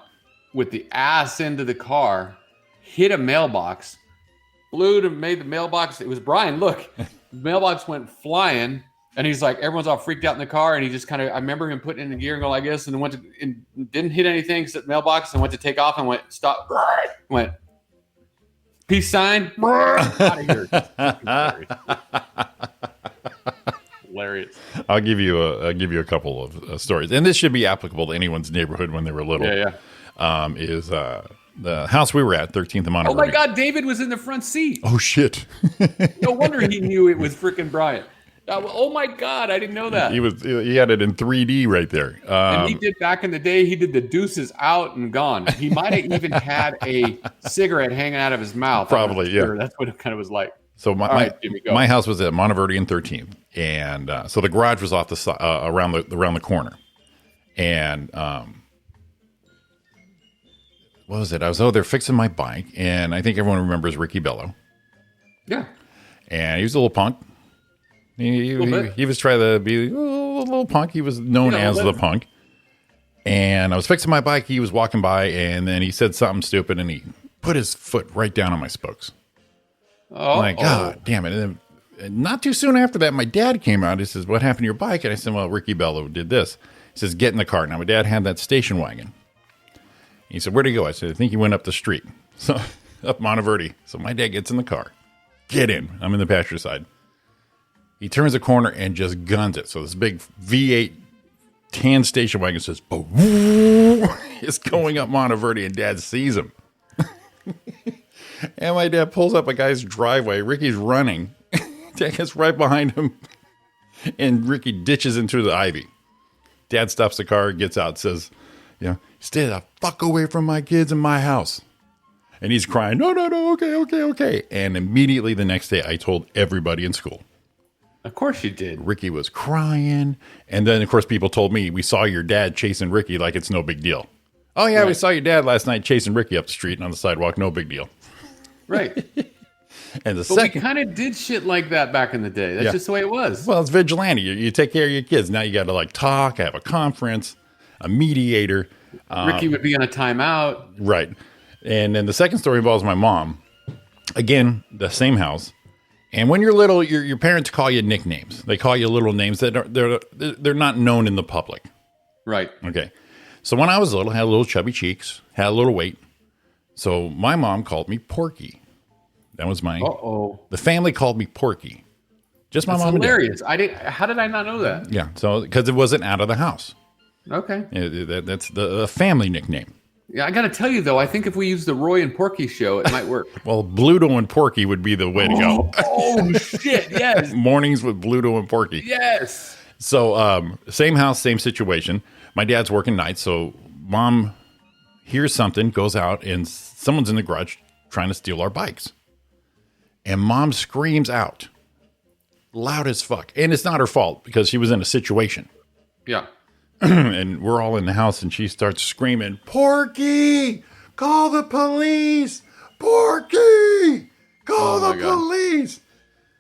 with the ass into the car, hit a mailbox, made the mailbox. It was Brian. Look, the mailbox went flying. And he's like, everyone's all freaked out in the car, and he just I remember him putting in the gear and go like this, and didn't hit anything except mailbox, and went to take off and went, stop, went, peace sign, out of here. Hilarious. I'll give you a couple of stories, and this should be applicable to anyone's neighborhood when they were little. Yeah. the house we were at, 13th and Monterey. Oh my God, David was in the front seat. Oh shit! No wonder he knew it was freaking Bryant. Oh my God, I didn't know that. He had it in 3D right there. And he did back in the day. He did the deuces out and gone. He might have even had a cigarette hanging out of his mouth. Probably, yeah. That's what it kind of was like. So Right, Jimmy, go. my house was at Monteverdi and 13th, and so the garage was off the around the corner. And what was it? I was there fixing my bike, and I think everyone remembers Ricky Bello. Yeah, and he was a little punk. He was trying to be a little punk. He was known as the punk. And I was fixing my bike. He was walking by, and then he said something stupid, and he put his foot right down on my spokes. Oh, like, God damn it. And then, not too soon after that, my dad came out. He says, what happened to your bike? And I said, well, Ricky Bello did this. He says, get in the car. Now, my dad had that station wagon. He said, where'd he go? I said, I think he went up the street. So, up Monteverdi. So, my dad gets in the car. Get in. I'm in the passenger side. He turns the corner and just guns it. So, this big V8 tan station wagon says, boom. It's going up Monteverdi, and Dad sees him. And my dad pulls up a guy's driveway. Ricky's running. Dad gets right behind him. And Ricky ditches into the ivy. Dad stops the car, gets out, says, stay the fuck away from my kids in my house. And he's crying, no, okay. And immediately the next day, I told everybody in school. Of course you did. Ricky was crying. And then, of course, people told me, we saw your dad chasing Ricky like it's no big deal. Oh, yeah, right. We saw your dad last night chasing Ricky up the street and on the sidewalk. No big deal. Right. And we kind of did shit like that back in the day. That's just the way it was. Well, it's vigilante. You take care of your kids. Now you got to talk, have a conference, a mediator. Ricky would be on a timeout. Right. And then the second story involves my mom. Again, the same house. And when you're little, your parents call you nicknames. They call you little names that they're not known in the public. Right. Okay. So when I was little, I had little chubby cheeks, had a little weight. So my mom called me Porky. That was my. The family called me Porky. Just my mom. Hilarious. How did I not know that? Yeah. So because it wasn't out of the house. Okay. That's the family nickname. Yeah, I got to tell you though, I think if we use the Roy and Porky show, it might work. Well, Bluto and Porky would be the way to go. Oh shit! Yes. Mornings with Bluto and Porky. Yes. So same house, same situation. My dad's working nights, so mom hears something, goes out, and someone's in the garage trying to steal our bikes. And mom screams out, loud as fuck. And it's not her fault because she was in a situation. Yeah. And we're all in the house, and she starts screaming, Porky, call the police. Porky, call the police.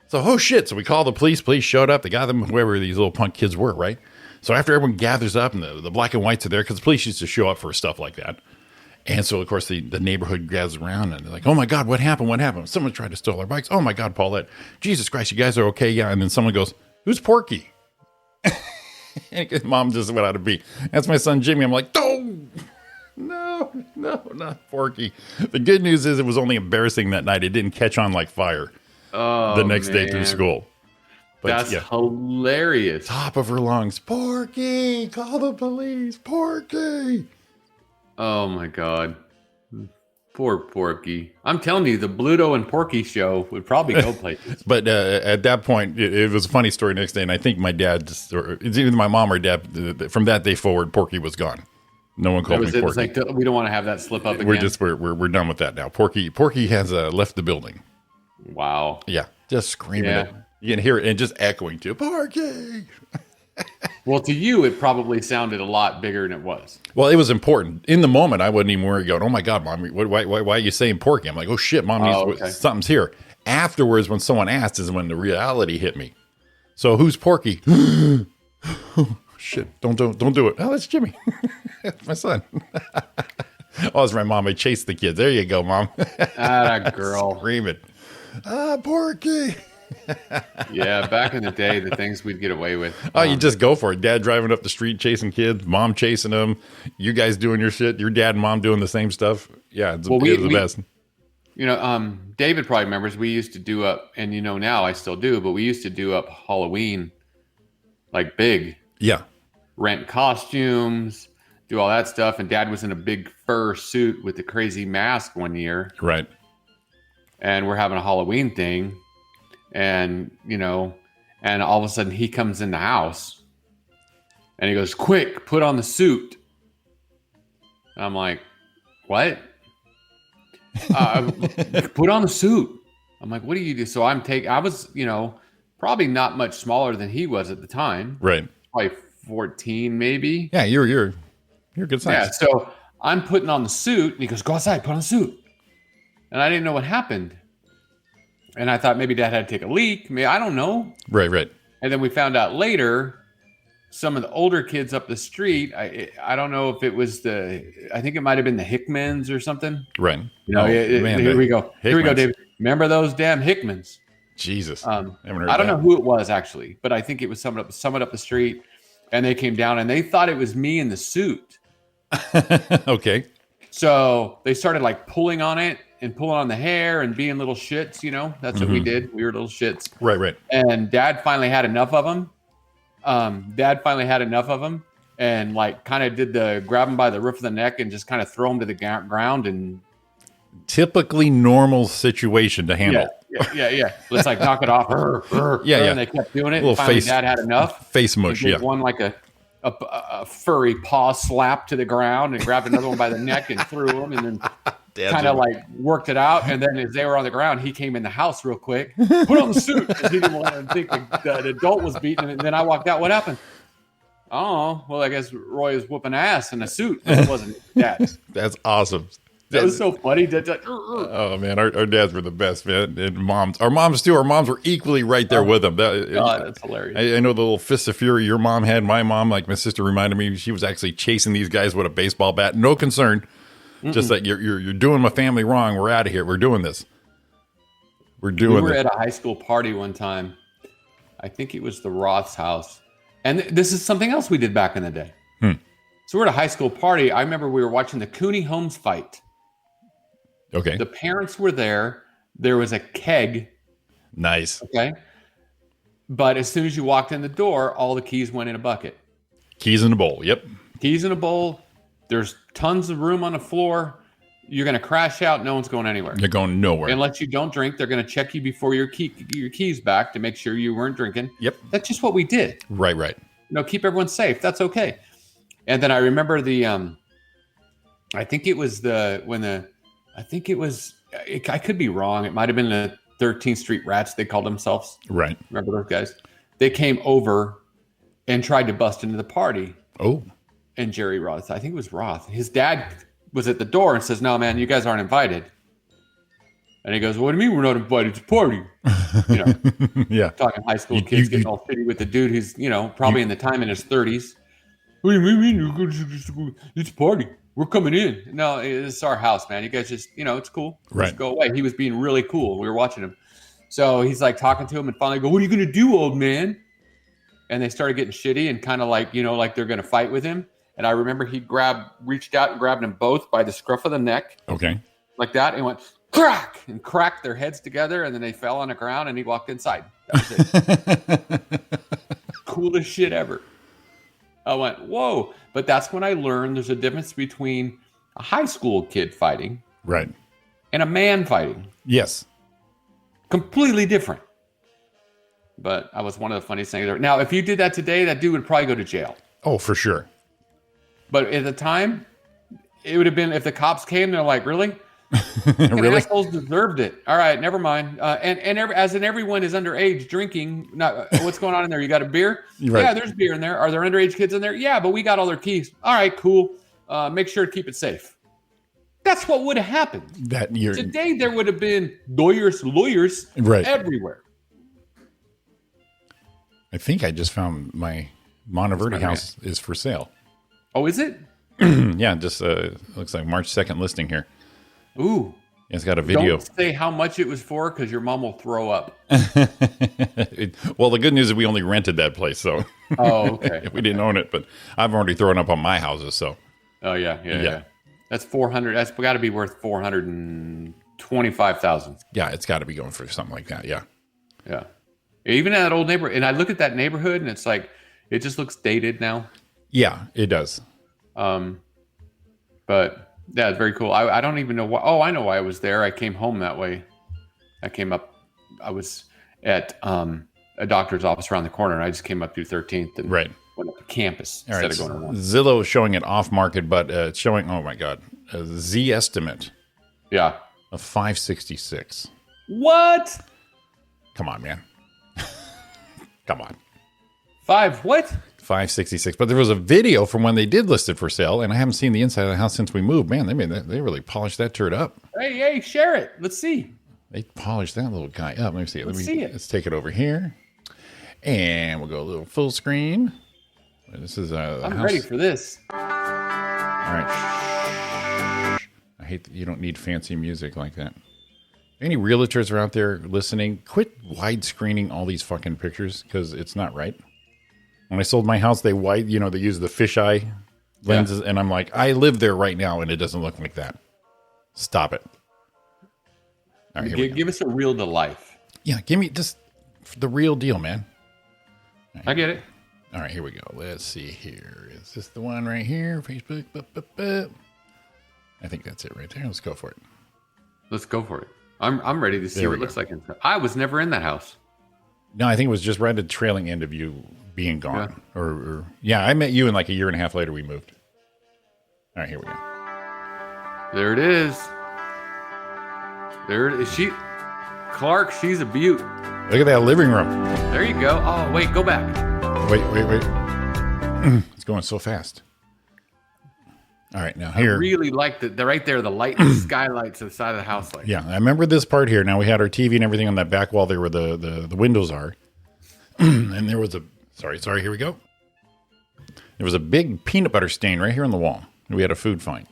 So, oh shit. So we called the police. Police showed up. They got them, whoever these little punk kids were, right? So after everyone gathers up and the black and whites are there, because the police used to show up for stuff like that. And so, of course, the neighborhood gathers around and they're like, oh my God, what happened? What happened? Someone tried to steal our bikes. Oh my God, Paulette. Jesus Christ, you guys are okay? Yeah. And then someone goes, who's Porky? And mom just went out of beat. That's my son, Jimmy. I'm like, no, not Porky. The good news is it was only embarrassing that night. It didn't catch on like fire the next day through school. But, that's hilarious. Top of her lungs. Porky, call the police. Porky. Oh my God. Poor Porky. I'm telling you, the Bluto and Porky show would probably go places. But at that point, it was a funny story next day. And I think my dad, or it's either my mom or dad, from that day forward, Porky was gone. No one called me Porky. It's like, we don't want to have that slip up again. We're done with that now. Porky has left the building. Wow. Yeah. Just screaming it. You can hear it and just echoing to Porky. Well, to you, it probably sounded a lot bigger than it was. Well, it was important. In the moment, I wasn't even worried going, oh my God, Mom, why are you saying Porky? I'm like, oh shit, Mom, something's here. Afterwards, when someone asked is when the reality hit me. So who's Porky? Oh, shit, don't do it. Oh, that's Jimmy. That's my son. Oh, it's my mom. I chased the kids. There you go, Mom. That girl. Screaming. Porky. Yeah, back in the day, the things we'd get away with. Oh, you just go for it. Dad driving up the street chasing kids, mom chasing them, you guys doing your shit, your dad and mom doing the same stuff. Yeah, it was the best. You know, David probably remembers we used to do up, and now I still do, but we used to do up Halloween like big. Yeah. Rent costumes, do all that stuff. And Dad was in a big fur suit with the crazy mask one year. Right. And we're having a Halloween thing. And, you know, and all of a sudden he comes in the house and he goes, quick, put on the suit. And I'm like, what? Put on the suit. I'm like, what do you do? So I was, you know, probably not much smaller than he was at the time. Right. Probably 14 maybe. Yeah, you're good size. Yeah, so I'm putting on the suit and he goes, go outside, put on the suit. And I didn't know what happened. And I thought maybe Dad had to take a leak. Maybe, I don't know. Right. And then we found out later, some of the older kids up the street, I don't know if it was I think it might have been the Hickmans or something. Right. You know, here we go. Here we go, David. Remember those damn Hickmans? Jesus. I don't know who it was actually, but I think it was someone up the street. And they came down and they thought it was me in the suit. Okay. So they started like pulling on it and pulling on the hair and being little shits, you know. That's what we did. We were little shits. Right. And Dad finally had enough of them. And like kind of did the grab him by the roof of the neck and just kind of throw him to the ground. And typically normal situation to handle. Yeah. Let's like knock it off. Yeah. And they kept doing it. And finally Dad had enough. Face mush. Yeah. One like a furry paw slap to the ground and grabbed another one by the neck and threw him and then kind of like worked it out. And then as they were on the ground, he came in the house real quick, put on the suit because he didn't want to think the adult was beating him. And then I walked out. What happened? Oh, well, I guess Roy is whooping ass in a suit. It wasn't Dad. That's awesome. That was so funny. Oh man, our dads were the best, man, and moms. Our moms too. Our moms were equally right there with them. That's hilarious. I know the little fists of fury your mom had. My mom, like my sister, reminded me she was actually chasing these guys with a baseball bat. No concern, just like you're doing my family wrong. We're out of here. We're doing this. We were at a high school party one time. I think it was the Roth's house, and this is something else we did back in the day. So we're at a high school party. I remember we were watching the Cooney Holmes fight. Okay. The parents were there. There was a keg. Nice. Okay. But as soon as you walked in the door, all the keys went in a bucket. Keys in a bowl. Yep. Keys in a bowl. There's tons of room on the floor. You're going to crash out. No one's going anywhere. You're going nowhere. Unless you don't drink, they're going to check you before your keys back to make sure you weren't drinking. Yep. That's just what we did. Right. You know, keep everyone safe. That's okay. And then I remember I think it was I could be wrong. It might have been the 13th Street Rats, they called themselves. Right. Remember those guys? They came over and tried to bust into the party. Oh. And Jerry Roth, I think it was Roth. His dad was at the door and says, no, man, you guys aren't invited. And he goes, what do you mean we're not invited to the party? You know, yeah. Talking high school kids getting all shitty with the dude who's, you know, probably in the time in his 30s. What do you mean? It's a party. We're coming in. No, it's our house, man. You guys just, you know, it's cool. Right. Just go away. He was being really cool. We were watching him. So he's like talking to him and finally go, what are you going to do, old man? And they started getting shitty and kind of like, you know, like they're going to fight with him. And I remember he reached out and grabbed them both by the scruff of the neck. Okay. Like that. And went crack and cracked their heads together. And then they fell on the ground and he walked inside. That was it. Coolest shit ever. I went, whoa. But that's when I learned there's a difference between a high school kid fighting. Right. And a man fighting. Yes. Completely different. But I was one of the funniest things ever. Now, if you did that today, that dude would probably go to jail. Oh, for sure. But at the time, it would have been, if the cops came, they're like, really? Really? Assholes deserved it. All right, never mind. As in everyone is underage drinking. What's going on in there? You got a beer? Right. Yeah, there's beer in there. Are there underage kids in there? Yeah, but we got all their keys. All right, cool. Make sure to keep it safe. That's what would have happened. Today, there would have been lawyers right. everywhere. I think I just found my Monteverde house is for sale. Oh, is it? Yeah, just looks like March 2nd listing here. Ooh. It's got a video. Don't say how much it was for because your mom will throw up. Well, the good news is we only rented that place, so. Oh, okay. We didn't own it, but I've already thrown up on my houses, so. Oh, yeah. That's 400. That's got to be worth 425,000. Yeah, it's got to be going for something like that. Yeah. Yeah. Even in that old neighborhood, and I look at that neighborhood, and it's like it just looks dated now. Yeah, it does. But yeah, it's very cool. I don't even know why. Oh, I know why I was there. I came home that way. I came up. I was at a doctor's office around the corner, and I just came up through 13th and went up to campus All right. instead of going around. Zillow is showing it off market, but it's showing, oh my God, a Z estimate. Yeah. Of 566. What? Come on, man. Come on. What? 566. But there was a video from when they did list it for sale, and I haven't seen the inside of the house since we moved. Man, they really polished that turd up. Hey, share it. Let's see. They polished that little guy up. Let me see it. Let's see it. Let's take it over here. And we'll go a little full screen. This is I'm house. ready for this. All right. I hate that you don't need fancy music like that. Any realtors are out there listening, quit widescreening all these fucking pictures because it's not right. When I sold my house, they use the fisheye lenses, and I'm like, I live there right now, and it doesn't look like that. Stop it. All right, give us a real to life. Yeah, give me just the real deal, man. Right. I get it. All right, here we go. Let's see here. Is this the one right here? Facebook. I think that's it right there. Let's go for it. Let's go for it. I'm ready to see what it looks like inside. I was never in that house. No, I think it was just right at the trailing end of you being gone. Yeah. I met you, and like a year and a half later we moved. All right, here we go. There it is. There it is. Clark, she's a beaut. Look at that living room. There you go. Oh, wait, go back. Wait. It's going so fast. All right, now here. I really like the right there, the light, the skylights to the side of the house. Yeah, I remember this part here. Now we had our TV and everything on that back wall there where the windows are. And there was sorry, here we go. There was a big peanut butter stain right here on the wall. We had a food fight.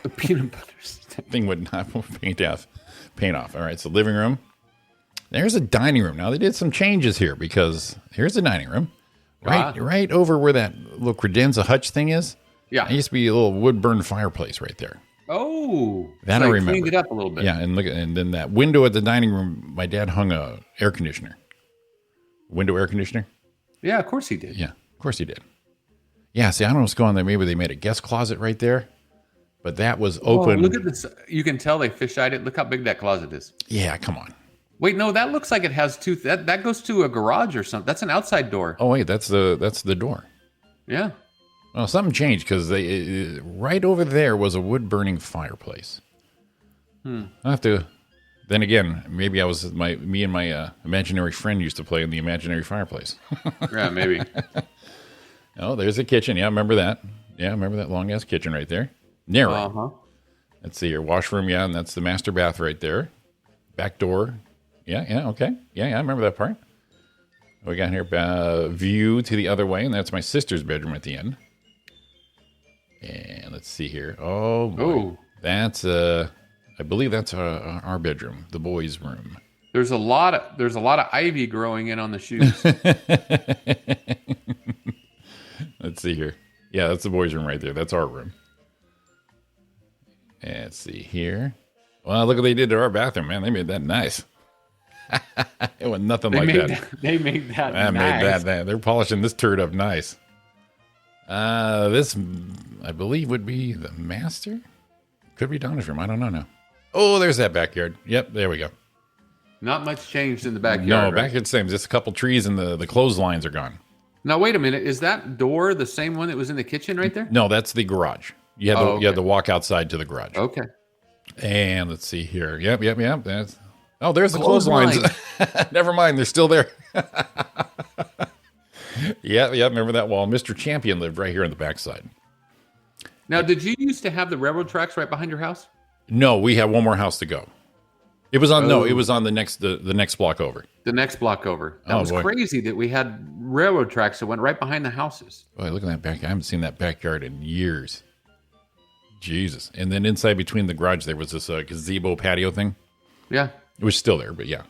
The peanut butter stain. Thing would not paint off. All right, so living room. There's a dining room. Now they did some changes here because here's the dining room. Right over where that little credenza hutch thing is. Yeah. It used to be a little wood burned fireplace right there. Oh. That so I remember. Cleaned it up a little bit. Yeah, and then that window at the dining room, my dad hung a air conditioner. Window air conditioner? Yeah, of course he did. Yeah, of course he did. Yeah, see, I don't know what's going on there. Maybe they made a guest closet right there. But that was open. Oh, look at this. You can tell they fish-eyed it. Look how big that closet is. Yeah, come on. Wait, no, that looks like it has two. That goes to a garage or something. That's an outside door. Oh, wait, that's the door. Yeah. Well, something changed because right over there was a wood-burning fireplace. I have to. Then again, maybe me and my imaginary friend used to play in the imaginary fireplace. Yeah, maybe. Oh, there's a kitchen. Yeah, remember that. Yeah, remember that long-ass kitchen right there. Narrow. Uh-huh. Let's see your washroom. Yeah, and that's the master bath right there. Back door. Yeah, okay. Yeah, I remember that part. We got here view to the other way, and that's my sister's bedroom at the end. And let's see here. Oh, boy. Oh. That's I believe that's our bedroom, the boys' room. There's a lot of ivy growing in on the shoes. Let's see here. Yeah, that's the boys' room right there. That's our room. And let's see here. Well, look what they did to our bathroom, man. They made that nice. It was nothing like that. They made that nice. Made that. They're polishing this turd up nice. This, I believe, would be the master. Could be Donna's room. I don't know now. Oh, there's that backyard. Yep, there we go. Not much changed in the backyard. No, backyard's the same. Just a couple trees and the clotheslines are gone. Now, wait a minute. Is that door the same one that was in the kitchen right there? No, that's the garage. You had to walk outside to the garage. Okay. And let's see here. Yep. There's the clotheslines. Never mind. They're still there. Yeah. Remember that wall? Mr. Champion lived right here on the backside. Now, did you used to have the railroad tracks right behind your house? No, we had one more house to go. It was on it was on the next block over. The next block over. That was crazy that we had railroad tracks that went right behind the houses. Boy, look at that back. I haven't seen that backyard in years. Jesus. And then inside between the garage there was this gazebo patio thing. Yeah. It was still there, but yeah.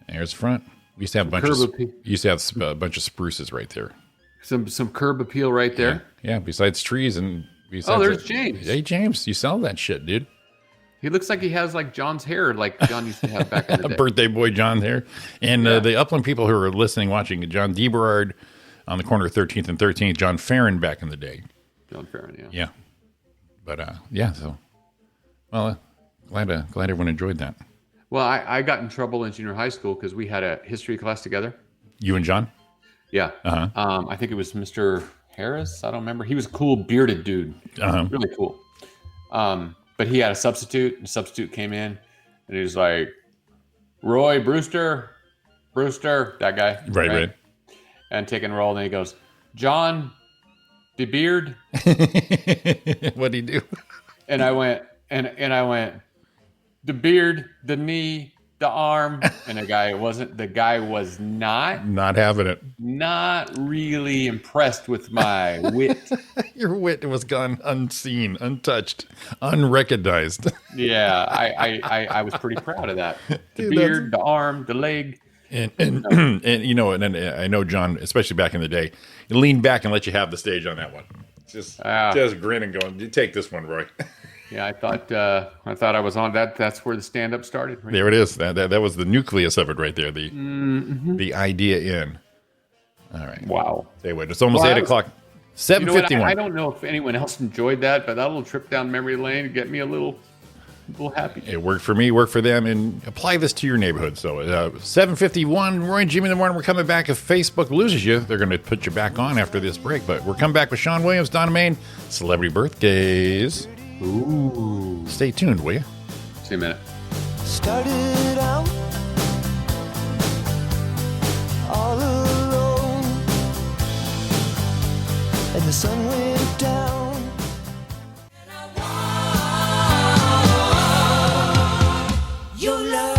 There's the front. We used to have a bunch of spruces right there. Some curb appeal right there. Yeah, besides trees and besides there's James. Hey James, you sell that shit, dude. He looks like he has like John's hair, like John used to have back in the day. Birthday boy John's hair. And the Upland people who are listening, watching, John DeBerard on the corner of 13th and 13th, John Farron back in the day. John Farron, yeah. Yeah. But so glad everyone enjoyed that. Well, I got in trouble in junior high school because we had a history class together. You and John? Yeah. Uh-huh. I think it was Mr. Harris. I don't remember. He was a cool bearded dude. Really cool. But he had a substitute. And the substitute came in and he was like, Roy Brewster, that guy. Right. And taking a roll. And then he goes, John the beard. What'd he do? And I went, the beard, the knee, the arm. And the guy was not having it. Not really impressed with my wit. Your wit was gone unseen, untouched, unrecognized. Yeah, I was pretty proud of that. The beard, the arm, the leg. And you know, and I know John, especially back in the day, he leaned back and let you have the stage on that one. Just grinning, going, "You take this one, Roy." Yeah, I thought I was on that. That's where the stand-up started. Right? There it is. That was the nucleus of it right there. The idea in. All right. Wow. Say what? It's almost 8 o'clock. 7:51. I don't know if anyone else enjoyed that, but that little trip down memory lane to get me a little happy. It worked for me, worked for them, and apply this to your neighborhood. So 7:51, Roy and Jimmy in the morning. We're coming back. If Facebook loses you, they're going to put you back on after this break. But we're coming back with Sean Williams, Donna Maine, celebrity birthdays. Ooh. Stay tuned, will you? See you in a minute. Started out all alone, and the sun went down. Your love.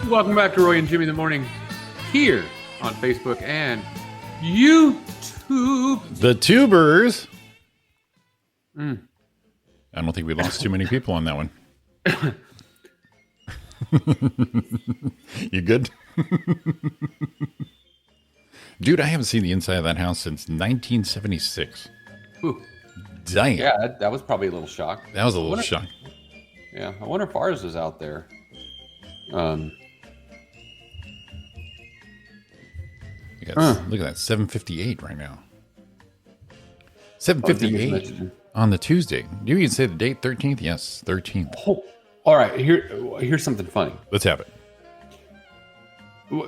Welcome back to Roy and Jimmy in the morning here on Facebook and YouTube. The Tubers. I don't think we lost too many people on that one. You good? Dude, I haven't seen the inside of that house since 1976. Ooh. Dang. Yeah, that was probably a little shock. That was a little shock. Yeah, I wonder if ours was out there. Look at that, 7:58 right now. 7:58 on the Tuesday. You can say the date, 13th? Yes, 13th. Oh, all right, here's something funny. Let's have it.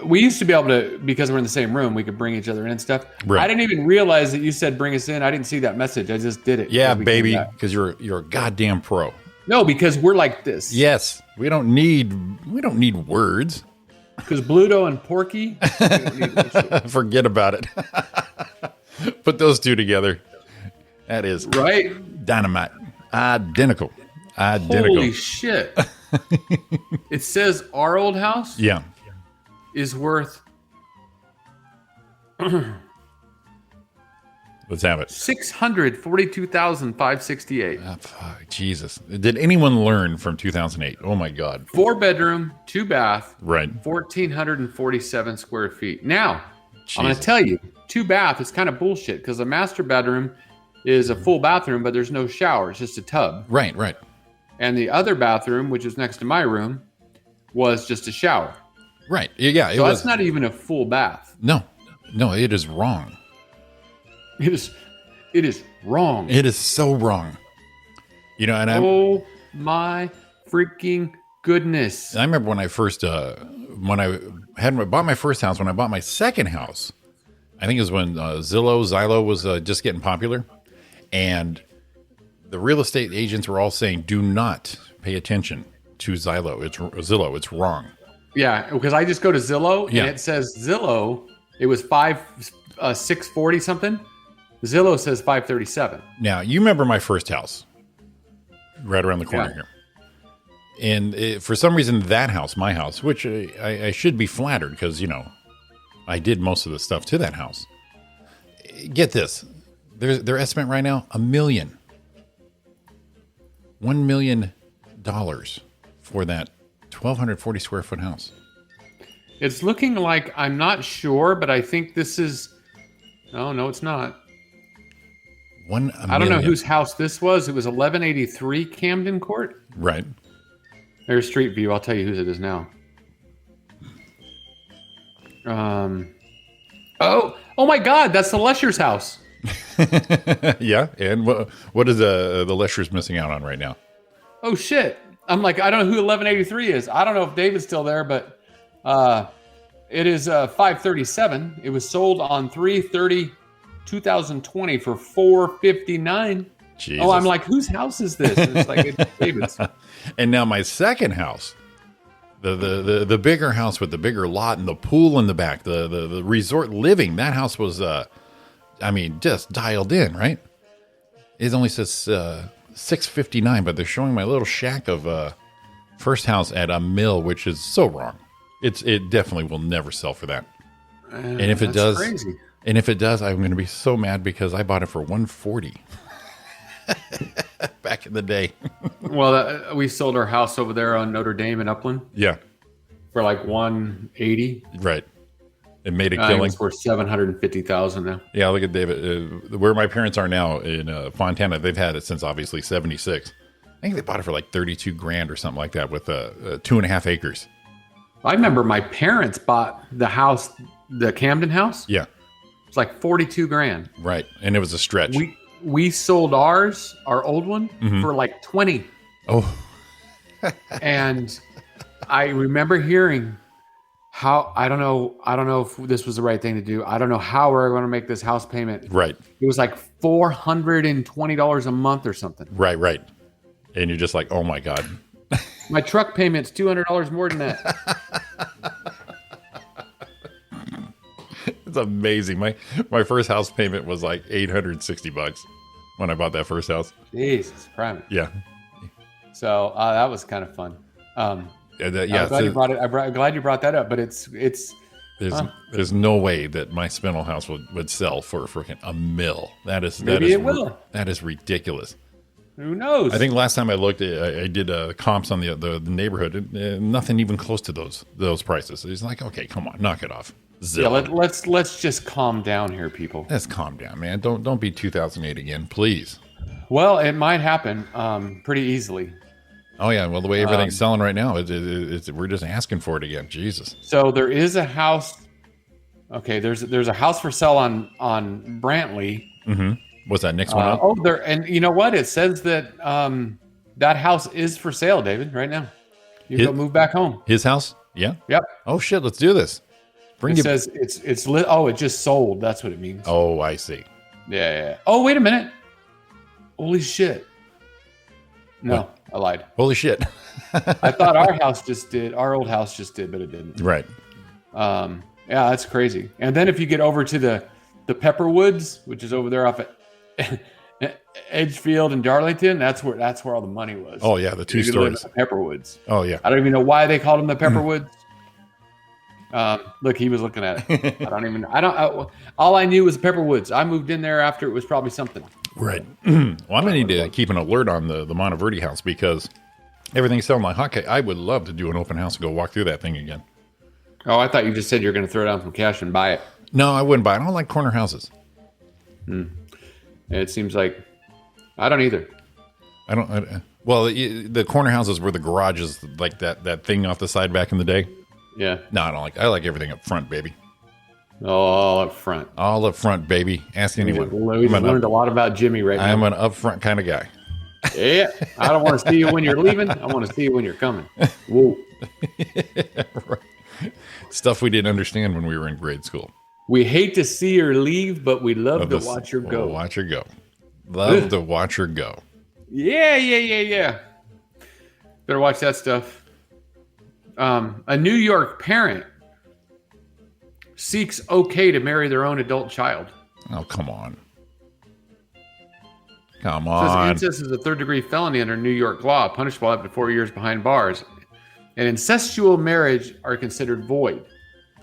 We used to be able to, because we're in the same room, we could bring each other in and stuff. Right. I didn't even realize that you said bring us in. I didn't see that message. I just did it. Yeah, baby, because you're a goddamn pro. No, because we're like this. Yes, we don't need words. Because Bluto and Porky, we don't need forget about it. Put those two together. That is right. Dynamite. Identical. Holy shit. It says our old house is worth let's have it. $642,568. Jesus. Did anyone learn from 2008? Oh my God. 4-bedroom, 2-bath. Right. 1,447 square feet. Now, Jesus. I'm going to tell you, 2-bath is kind of bullshit because the master bedroom is a full bathroom, but there's no shower. It's just a tub. Right. And the other bathroom, which is next to my room, was just a shower. Right. Yeah. So that's not even a full bath. No, it is wrong. It is wrong. It is so wrong. You know, and oh my freaking goodness. I remember when I first, when I bought my first house, when I bought my second house, I think it was when Zillow was just getting popular. And the real estate agents were all saying, do not pay attention to Zillow. It's wrong. Yeah, because I just go to Zillow and it says Zillow, it was 640 something. Zillow says 537. Now, you remember my first house right around the corner here. And for some reason, that house, my house, which I should be flattered because, you know, I did most of the stuff to that house. Get this. Their estimate right now, $1 million. $1 million for that 1,240 square foot house. It's looking like, I'm not sure, but I think this is, no, it's not. I don't know whose house this was. It was 1183 Camden Court. Right. There's Street View. I'll tell you whose it is now. Oh my God, that's the Lesher's house. Yeah, and what is the Lesher's missing out on right now? Oh shit! I'm like, I don't know who 1183 is. I don't know if David's still there, but it is 537. It was sold on 3/30/2020 for $459. Jesus. Oh, I'm like, whose house is this? And it's like, it's David's. And now my second house, the bigger house with the bigger lot and the pool in the back, the resort living. That house was, just dialed in, right? It only says $659, but they're showing my little shack of first house at $1 million, which is so wrong. It definitely will never sell for that. And if it does, crazy. And if it does, I'm going to be so mad because I bought it for $140 back in the day. Well, we sold our house over there on Notre Dame in Upland. Yeah, for like $180. Right. It made a killing. It's worth $750,000 now. Yeah, look at David. Where my parents are now in Fontana, they've had it since obviously '76. I think they bought it for like $32,000 or something like that with 2.5 acres. I remember my parents bought the house, the Camden house. Yeah, it's like $42,000. Right, and it was a stretch. We sold ours, our old one, for like $20,000. Oh, and I remember hearing how I don't know if this was the right thing to do. I don't know how we're going to make this house payment. Right. It was like $420 a month or something. Right. And you're just like, oh my God. My truck payment's $200 more than that. It's amazing. My first house payment was like $860 when I bought that first house. Jesus Christ. Yeah. So that was kind of fun. I'm glad you brought it. I'm glad you brought that up. But there's no way that my spindle house would sell for freaking $1 million. That is ridiculous. Who knows? I think last time I looked, I did comps on the neighborhood. Nothing even close to those prices. It's like, okay, come on, knock it off. Yeah, let's just calm down here, people. Let's calm down, man. Don't be 2008 again, please. Well, it might happen pretty easily. Oh yeah, well the way everything's selling right now, we're just asking for it again. Jesus. So there is a house. Okay, there's a house for sale on Brantley. Mm-hmm. What's that next one up? Oh, there, and you know what? It says that that house is for sale, David, right now. You can go move back home. His house? Yeah. Yep. Oh shit, let's do this. Says it's lit. Oh, it just sold. That's what it means. Oh, I see. Yeah. Oh, wait a minute. Holy shit. No, what? I lied. Holy shit. I thought our old house just did, but it didn't. Right. Yeah, that's crazy. And then if you get over to the Pepperwoods, which is over there off at Edgefield and Darlington, that's where all the money was. Oh yeah, the 2 stories. Pepperwoods. Oh yeah. I don't even know why they called them the Pepperwoods. Look, he was looking at it. All I knew was Pepperwoods. I moved in there after it was probably something. Right. Well, I'm going to need to keep an alert on the Monteverde house because everything's selling like hotcakes. I would love to do an open house and go walk through that thing again. Oh, I thought you just said you were going to throw down some cash and buy it. No, I wouldn't buy it. I don't like corner houses. It seems like I don't either. Well, the corner houses were the garages, like that thing off the side back in the day. Yeah. No, I don't like. I like everything up front, baby. All up front. All up front, baby. Ask anyone. We learned a lot about Jimmy right now. I'm an upfront kind of guy. Yeah. I don't want to see you when you're leaving. I want to see you when you're coming. Whoa. Right. Stuff we didn't understand when we were in grade school. We hate to see her leave, but we love to watch her go. Watch her go. Love to watch her go. Yeah. Better watch that stuff. A New York parent seeks okay to marry their own adult child. Oh, come on. It says incest is a third-degree felony under New York law, punishable up to 4 years behind bars. And incestual marriage are considered void.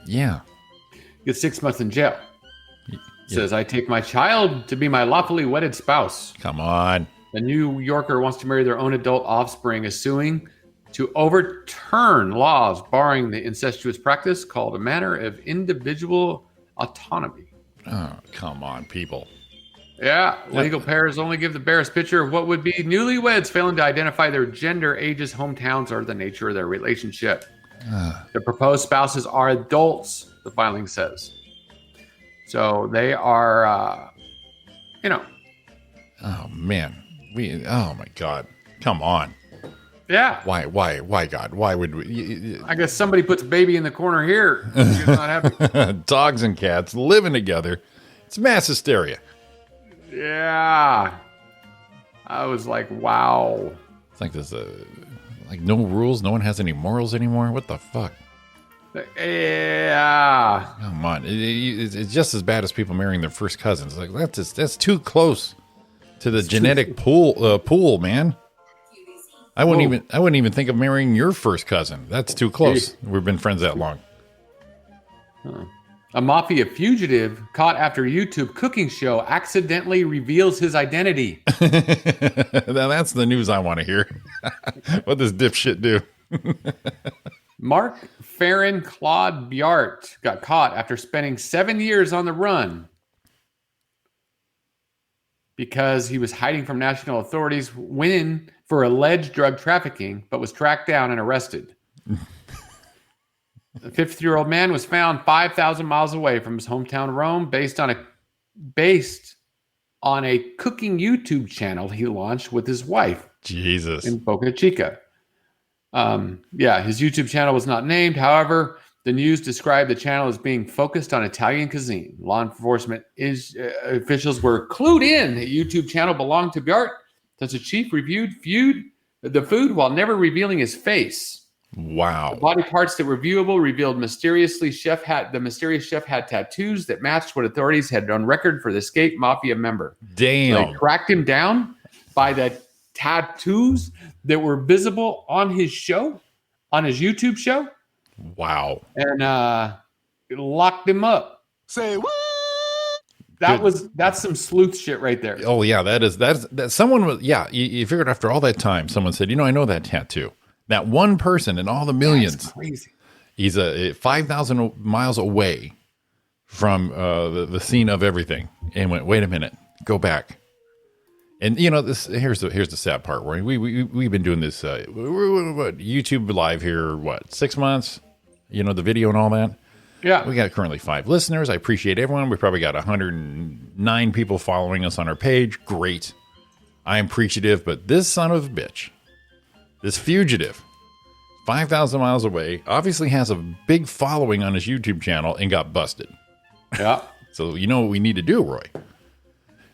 Yeah. You get 6 months in jail. It says, I take my child to be my lawfully wedded spouse. Come on. The New Yorker wants to marry their own adult offspring, is suing to overturn laws barring the incestuous practice called a matter of individual autonomy. Oh, come on, people. Yeah, legal pairs only give the barest picture of what would be newlyweds, failing to identify their gender, ages, hometowns, or the nature of their relationship. The proposed spouses are adults the filing says. So they are, Oh man, oh my God, come on. Yeah. Why God? Why would we? I guess somebody puts baby in the corner here. He's not happy. Dogs and cats living together. It's mass hysteria. Yeah. I was like, wow. It's like there's like no rules. No one has any morals anymore. What the fuck? Yeah. Come on. It's just as bad as people marrying their first cousins. Like that's too close to the genetic pool, man. I wouldn't even think of marrying your first cousin. That's too close. We've been friends that long. A mafia fugitive caught after YouTube cooking show accidentally reveals his identity. Now that's the news I want to hear. What does dipshit do? Mark Farron Claude Biart got caught after spending 7 years on the run because he was hiding from national authorities for alleged drug trafficking, but was tracked down and arrested. The 50-year-old man was found 5,000 miles away from his hometown Rome based on a cooking YouTube channel he launched with his wife. Jesus. In Boca Chica. His YouTube channel was not named. However, the news described the channel as being focused on Italian cuisine. Law enforcement officials were clued in that YouTube channel belonged to Biart, since the chief reviewed the food while never revealing his face. Wow. The body parts that were viewable revealed the mysterious chef had tattoos that matched what authorities had on record for the escaped mafia member. Damn. So they tracked him down by the tattoos that were visible on his show, on his YouTube show. Wow. And locked him up. Say what? That's some sleuth shit right there. Oh yeah, that's someone was, yeah, you figured after all that time, someone said, I know that tattoo. That one person in all the millions. That's crazy. He's 5,000 miles away from the scene of everything, and went, wait a minute, go back. And this here's the sad part, Roy. We've been doing this YouTube live here 6 months, the video and all that. Yeah. We got currently 5 listeners. I appreciate everyone. We probably got 109 people following us on our page. Great. I am appreciative, but this son of a bitch, this fugitive, 5,000 miles away, obviously has a big following on his YouTube channel and got busted. Yeah. So you know what we need to do, Roy?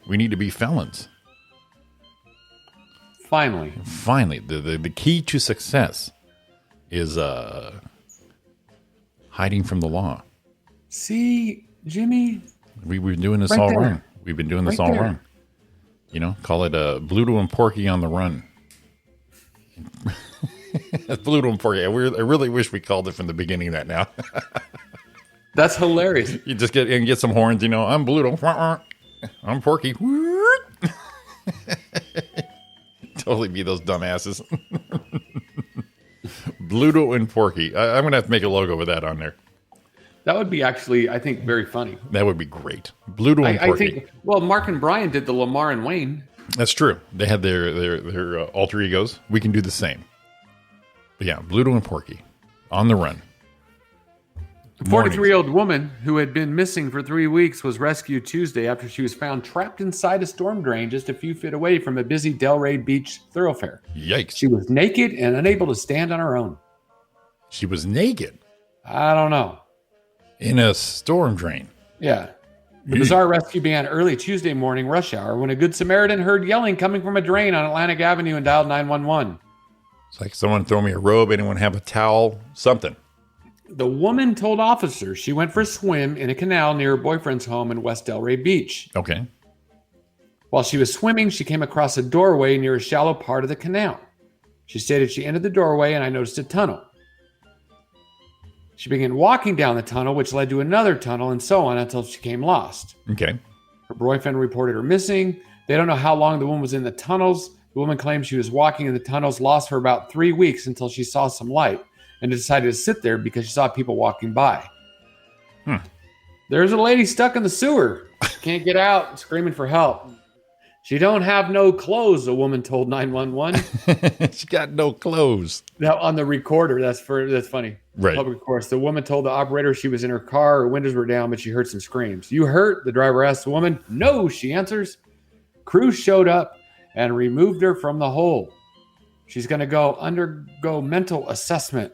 We need to be felons. Finally, the key to success is hiding from the law. See, Jimmy, we've been doing this right all there. wrong. We've been doing this all wrong. Call it Bluto and Porky on the run. Bluto and Porky. I really wish we called it from the beginning of that now. That's hilarious. You just get some horns. I'm Bluto. I'm Porky. Totally be those dumbasses. Bluto and Porky. I'm going to have to make a logo with that on there. That would be actually, I think, very funny. That would be great. Bluto and Porky. Mark and Brian did the Lamar and Wayne. That's true. They had their alter egos. We can do the same. But yeah, Bluto and Porky on the run. A 43-year-old woman who had been missing for 3 weeks was rescued Tuesday after she was found trapped inside a storm drain just a few feet away from a busy Delray Beach thoroughfare. Yikes. She was naked and unable to stand on her own. She was naked? I don't know. In a storm drain? Yeah. The bizarre rescue began early Tuesday morning rush hour when a Good Samaritan heard yelling coming from a drain on Atlantic Avenue and dialed 911. It's like someone throw me a robe, anyone have a towel, something. The woman told officers she went for a swim in a canal near her boyfriend's home in West Delray Beach. Okay. While she was swimming, she came across a doorway near a shallow part of the canal. She stated she entered the doorway and I noticed a tunnel. She began walking down the tunnel, which led to another tunnel and so on until she became lost. Okay. Her boyfriend reported her missing. They don't know how long the woman was in the tunnels. The woman claims she was walking in the tunnels, lost for about 3 weeks until she saw some light and decided to sit there because she saw people walking by. There's a lady stuck in the sewer. Can't get out, screaming for help. She don't have no clothes, a woman told 911. She got no clothes. Now on the recorder, that's funny. Right. Public course. The woman told the operator she was in her car, her windows were down, but she heard some screams. You hurt? The driver asked the woman. No, she answers. Crew showed up and removed her from the hole. She's going to undergo mental assessment.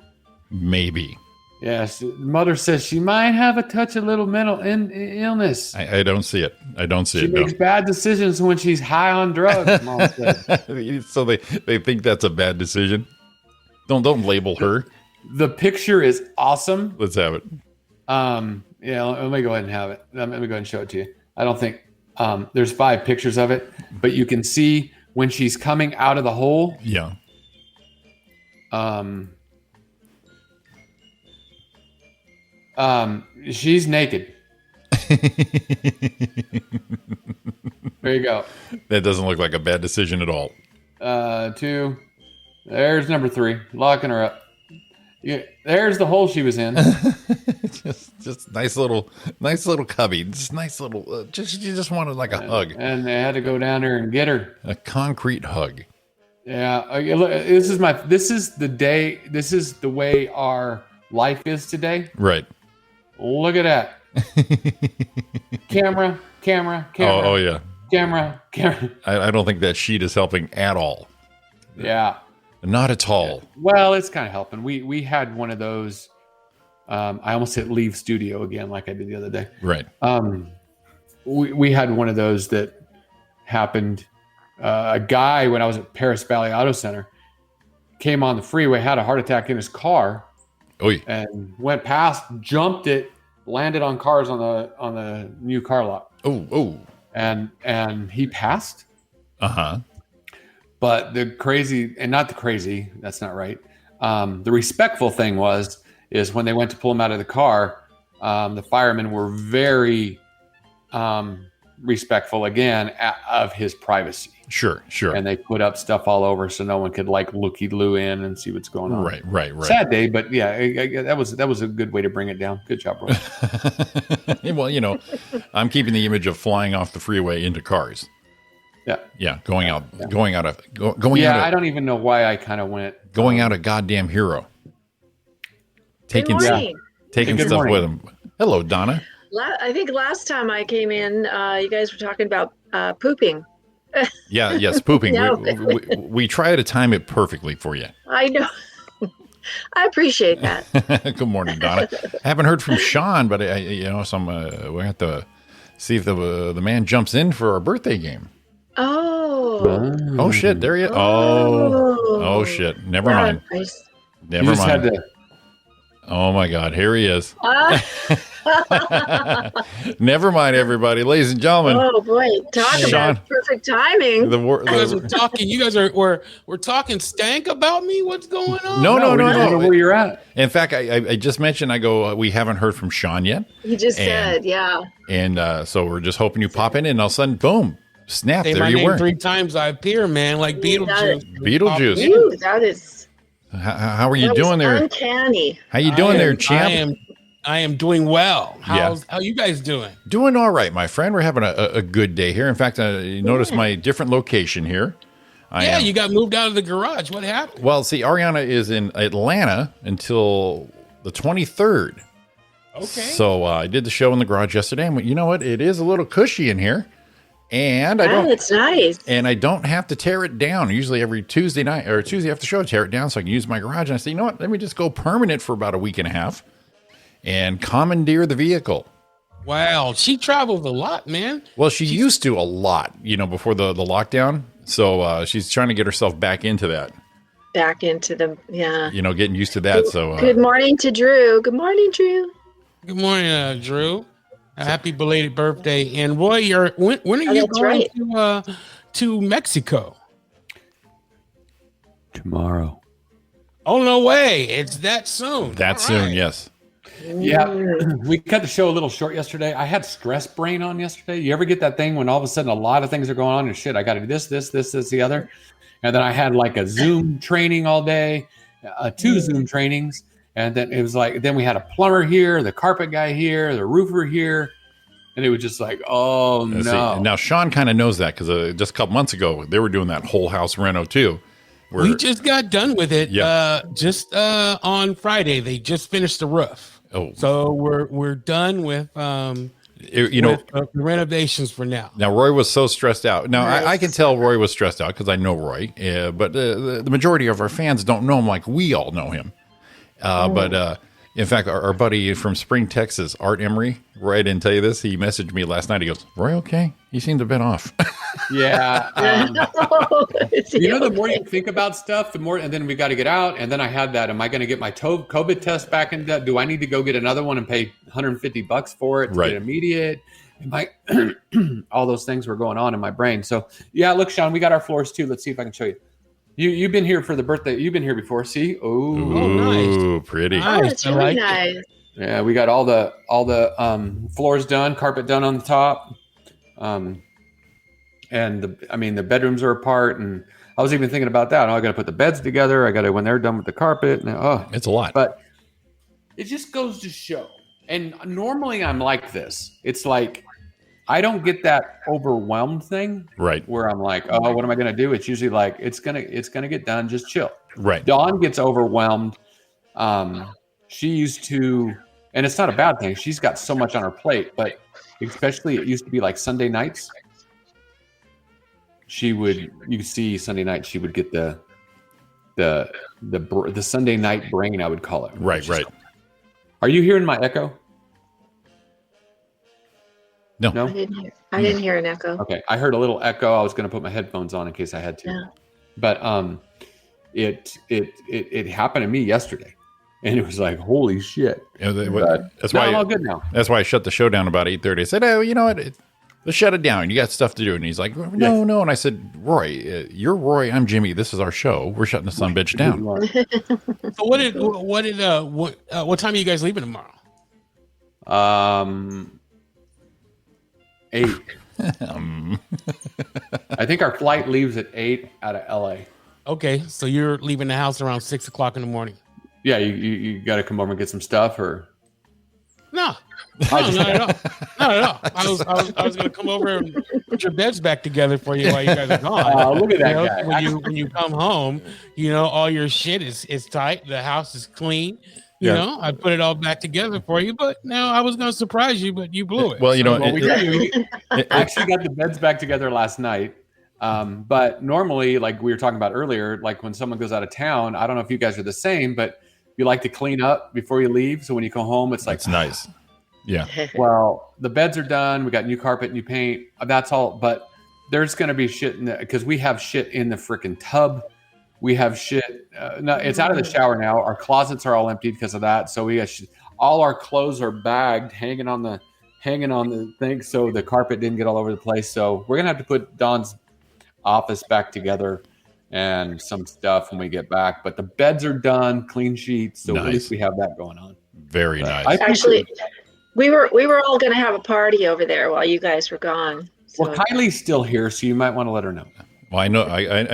Maybe. Yes. Mother says she might have a touch of little mental illness. I don't see it. I don't see She it. makes bad decisions when she's high on drugs, Mom said. So they think that's a bad decision. Don't label her. The picture is awesome. Let's have it. Yeah, let me go ahead and have it. Let me go ahead and show it to you. I don't think there's 5 pictures of it, but you can see when she's coming out of the hole. Yeah. She's naked. There you go. That doesn't look like a bad decision at all. 2. There's number 3. Locking her up. Yeah, there's the hole she was in. just nice little cubby. Just nice little. You just wanted like a hug. And they had to go down there and get her. A concrete hug. Yeah. Look, this is the day. This is the way our life is today. Right. Look at that. Camera. Oh yeah. Camera. I don't think that sheet is helping at all. Yeah. Not at all. Well, it's kind of helping. We had one of those. I almost hit leave studio again, like I did the other day. Right. We had one of those that happened. A guy, when I was at Paris Valley Auto Center, came on the freeway, had a heart attack in his car, and went past, jumped it, landed on cars on the new car lot. And he passed. But that's not right. The respectful thing is when they went to pull him out of the car, the firemen were very respectful again of his privacy. Sure. And they put up stuff all over so no one could like looky-loo in and see what's going on. Right. Sad day, but yeah, that was a good way to bring it down. Good job, bro. Well, I'm keeping the image of flying off the freeway into cars. Yeah, going out I don't even know why I kind of went going out a goddamn hero. Taking stuff with him. Hello, Donna. I think last time I came in, you guys were talking about pooping. Yes, pooping. No. we try to time it perfectly for you. I know. I appreciate that. Good morning, Donna. Haven't heard from Sean, but we have to see if the man jumps in for our birthday game. Oh shit! There you. Oh shit! Never mind. Never mind. Oh my God! Here he is. Never mind, everybody, ladies and gentlemen. Oh boy! Talk about perfect timing. You guys are talking. You guys we're talking stank about me. What's going on? No. Where you're at? In fact, I just mentioned. We haven't heard from Sean yet. He just said, yeah. And so we're just hoping you pop in, and all of a sudden, boom. Snap! Say there my you name were. 3 times, I appear, man, like Beetlejuice. Beetlejuice. Ooh, that is. How are you doing there? Uncanny. How you doing there, champ? I am doing well. How you guys doing? Doing all right, my friend. We're having a good day here. In fact, you notice my different location here. You got moved out of the garage. What happened? Well, see, Ariana is in Atlanta until the 23rd. Okay. So I did the show in the garage yesterday, and you know what? It is a little cushy in here. And it's nice. And I don't have to tear it down. Usually every Tuesday night or Tuesday after the show, I tear it down so I can use my garage. And I say, you know what? Let me just go permanent for about a week and a half and commandeer the vehicle. Wow. She travels a lot, man. Well, she used to a lot, before the lockdown. So she's trying to get herself back into that. Back into the, yeah. Getting used to that. Good morning to Drew. Good morning, Drew. Good morning, Drew. Happy belated birthday. And Roy, when are you going to Mexico? Tomorrow. Oh, no way. It's that soon. Soon, yes. Yeah. We cut the show a little short yesterday. I had stress brain on yesterday. You ever get that thing when all of a sudden a lot of things are going on and shit, I got to do this, the other. And then I had like a Zoom training all day, 2 Zoom trainings. And then it was like, then we had a plumber here, the carpet guy here, the roofer here. And it was just like, oh no. See, now Sean kind of knows that because just a couple months ago they were doing that whole house reno too. We just got done with it. Yeah. Just on Friday, they just finished the roof. Oh, so we're done with the renovations for now. Now Roy was so stressed out. Now I can tell Roy was stressed out because I know Roy, but the majority of our fans don't know him like we all know him. But in fact, our buddy from Spring, Texas, Art Emery, Roy, I didn't tell you this. He messaged me last night. He goes, "Roy, okay? He seemed a bit off." Yeah. You know, the more you think about stuff, the more, and then we got to get out. And then I had that. Am I going to get my COVID test back in? Do I need to go get another one and pay $150 for it to get immediate? Am I, all those things were going on in my brain. So yeah, look, Sean, we got our floors too. Let's see if I can show you. You've been here for the birthday. You've been here before. See? Ooh, nice. Pretty. Oh, it's really nice. Yeah, we got all the floors done, carpet done on the top. And the bedrooms are apart, and I was even thinking about that. I got to put the beds together. I got to, when they're done with the carpet. And, it's a lot. But it just goes to show. And normally I'm like this. It's like I don't get that overwhelmed thing, right? Where I'm like, oh, what am I going to do? It's usually like it's gonna get done. Just chill. Right. Dawn gets overwhelmed. She used to, and it's not a bad thing. She's got so much on her plate, but especially it used to be like Sunday nights. You see Sunday night, she would get the Sunday night brain, I would call it. Right. Are you hearing my echo? No. I didn't hear an echo. Okay. I heard a little echo. I was going to put my headphones on in case I had to. Yeah. But it happened to me yesterday. And it was like, holy shit. That's why I'm all good now. That's why I shut the show down about 8:30. I said, "Oh, you know what? Let's shut it down. You got stuff to do." And he's like, no. And I said, "Roy, you're Roy. I'm Jimmy. This is our show. We're shutting the son bitch down." So what time are you guys leaving tomorrow? 8. I think our flight leaves at 8 out of LA. Okay, so you're leaving the house around 6 o'clock in the morning. Yeah, you got to come over and get some stuff, or no, not at all. Not at all. I was going to come over and put your beds back together for you while you guys are gone. Look at that guy. When you come home, all your shit is tight. The house is clean. You know, I put it all back together for you, but now I was going to surprise you, but you blew it. Well, I actually got the beds back together last night. But normally, like we were talking about earlier, like when someone goes out of town, I don't know if you guys are the same, but you like to clean up before you leave. So when you go home, it's like, it's nice. Yeah. Well, the beds are done. We got new carpet, new paint. That's all. But there's going to be shit because we have shit in the freaking tub. We have shit. No, it's out of the shower now. Our closets are all emptied because of that. So we got all our clothes are bagged, hanging on the thing. So the carpet didn't get all over the place. So we're going to have to put Dawn's office back together and some stuff when we get back. But the beds are done, clean sheets. So at least we have that going on. Very nice. Actually, we were all going to have a party over there while you guys were gone. So. Well, Kylie's still here, so you might want to let her know. Well, I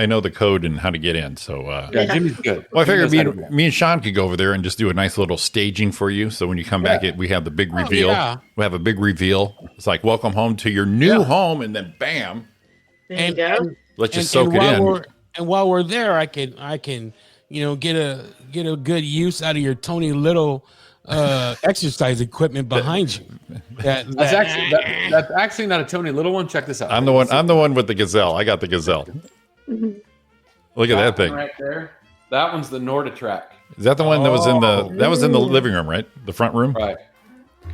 know the code and how to get in. So yeah, Jimmy's good. Well, I figured me and Sean could go over there and just do a nice little staging for you. So when you come back, we have the big reveal. Yeah. We have a big reveal. It's like welcome home to your new home, and then bam. There you go. Let's just soak it in. And while we're there, I can get a good use out of your Tony Little exercise equipment behind you. That's actually not a Tony Little one. Check this out. I'm the one with the gazelle. I got the gazelle. Look at that thing right there. That one's the Norditrack. Is that the one that was in the living room, right? The front room. Right.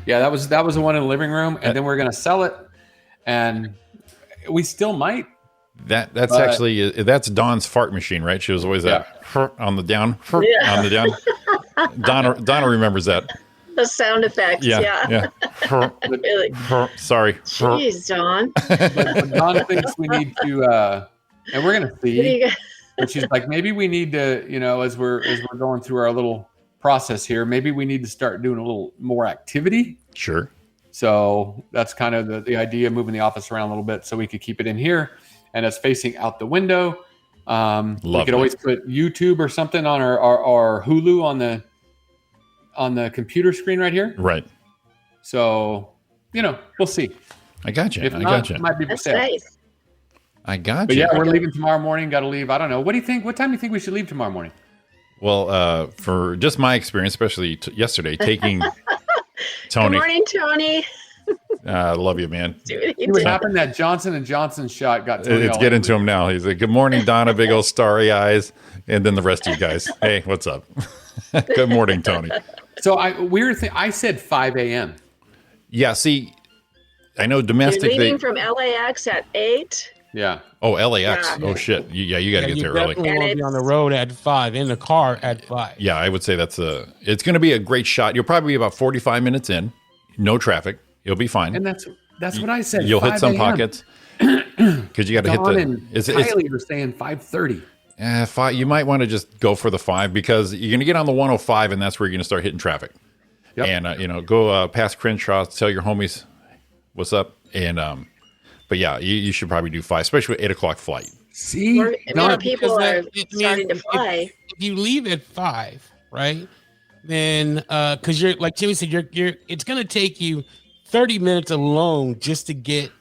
Yeah, that was the one in the living room, and then we're gonna sell it, and we still might. That's actually Dawn's fart machine, right? She was always on the down, on the down. Donna remembers that. The sound effects, yeah. Really. Sorry. Jeez, Dawn. But Dawn thinks we need to, and we're gonna see. But she's like, maybe we need to, as we're going through our little process here, maybe we need to start doing a little more activity. Sure. So that's kind of the idea, moving the office around a little bit so we could keep it in here, and it's facing out the window. We could always put YouTube or something on our Hulu on the computer screen right here. Right. So we'll see. I got you. If I not, got you. it might be for That's sale. nice. I got But you. yeah, we're leaving tomorrow morning. Got to leave. I don't know. What do you think? What time do you think we should leave tomorrow morning? Well, for just my experience, especially yesterday, taking Tony. Good morning, Tony. I love you, man. See what happened? That Johnson & Johnson shot got Tony It's all getting over to him now. He's like, "Good morning, Donna." Big old starry eyes, and then the rest of you guys. Hey, what's up? Good morning, Tony. So I said 5 a.m. Yeah. See, I know domestic. You're leaving from LAX at 8. Yeah. Oh, LAX. Yeah. Oh shit. You got to get you there early. definitely want to be on the road at 5, in the car at 5. Yeah, I would say it's going to be a great shot. You'll probably be about 45 minutes in, no traffic. You'll be fine. And that's what I said. You'll hit 5 some a.m. pockets because you got to hit Dawn the. and Kylie were saying 5:30. 5. You might want to just go for the 5 because you're going to get on the 105 and that's where you're going to start hitting traffic. Yep. And go past Crenshaw, tell your homies what's up. And but yeah, you should probably do 5, especially with 8 o'clock flight. See, More people are starting to fly. If you leave at 5, right? Then because you're like Jimmy said, you're it's going to take you 30 minutes alone just to get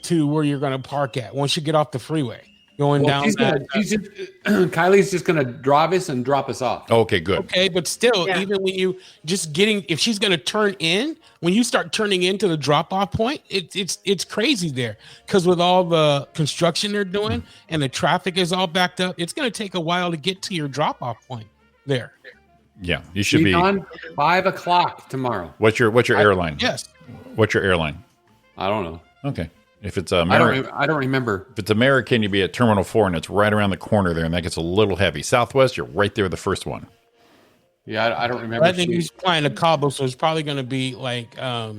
to where you're going to park at once you get off the freeway going down. Kylie's just going to drive us and drop us off. Okay, good. Okay, but still, even when you if she's going to turn in, when you start turning into the drop off point, it's crazy there because with all the construction they're doing and the traffic is all backed up, it's going to take a while to get to your drop off point there. Yeah, you should be on 5 o'clock tomorrow. What's your airline? Yes. What's your airline? I don't know. Okay. If it's I don't remember. If it's American, you'd be at Terminal 4, and it's right around the corner there, and that gets a little heavy. Southwest, you're right there, the first one. Yeah, I don't remember. I think he's flying to Cabo, so it's probably going to be like I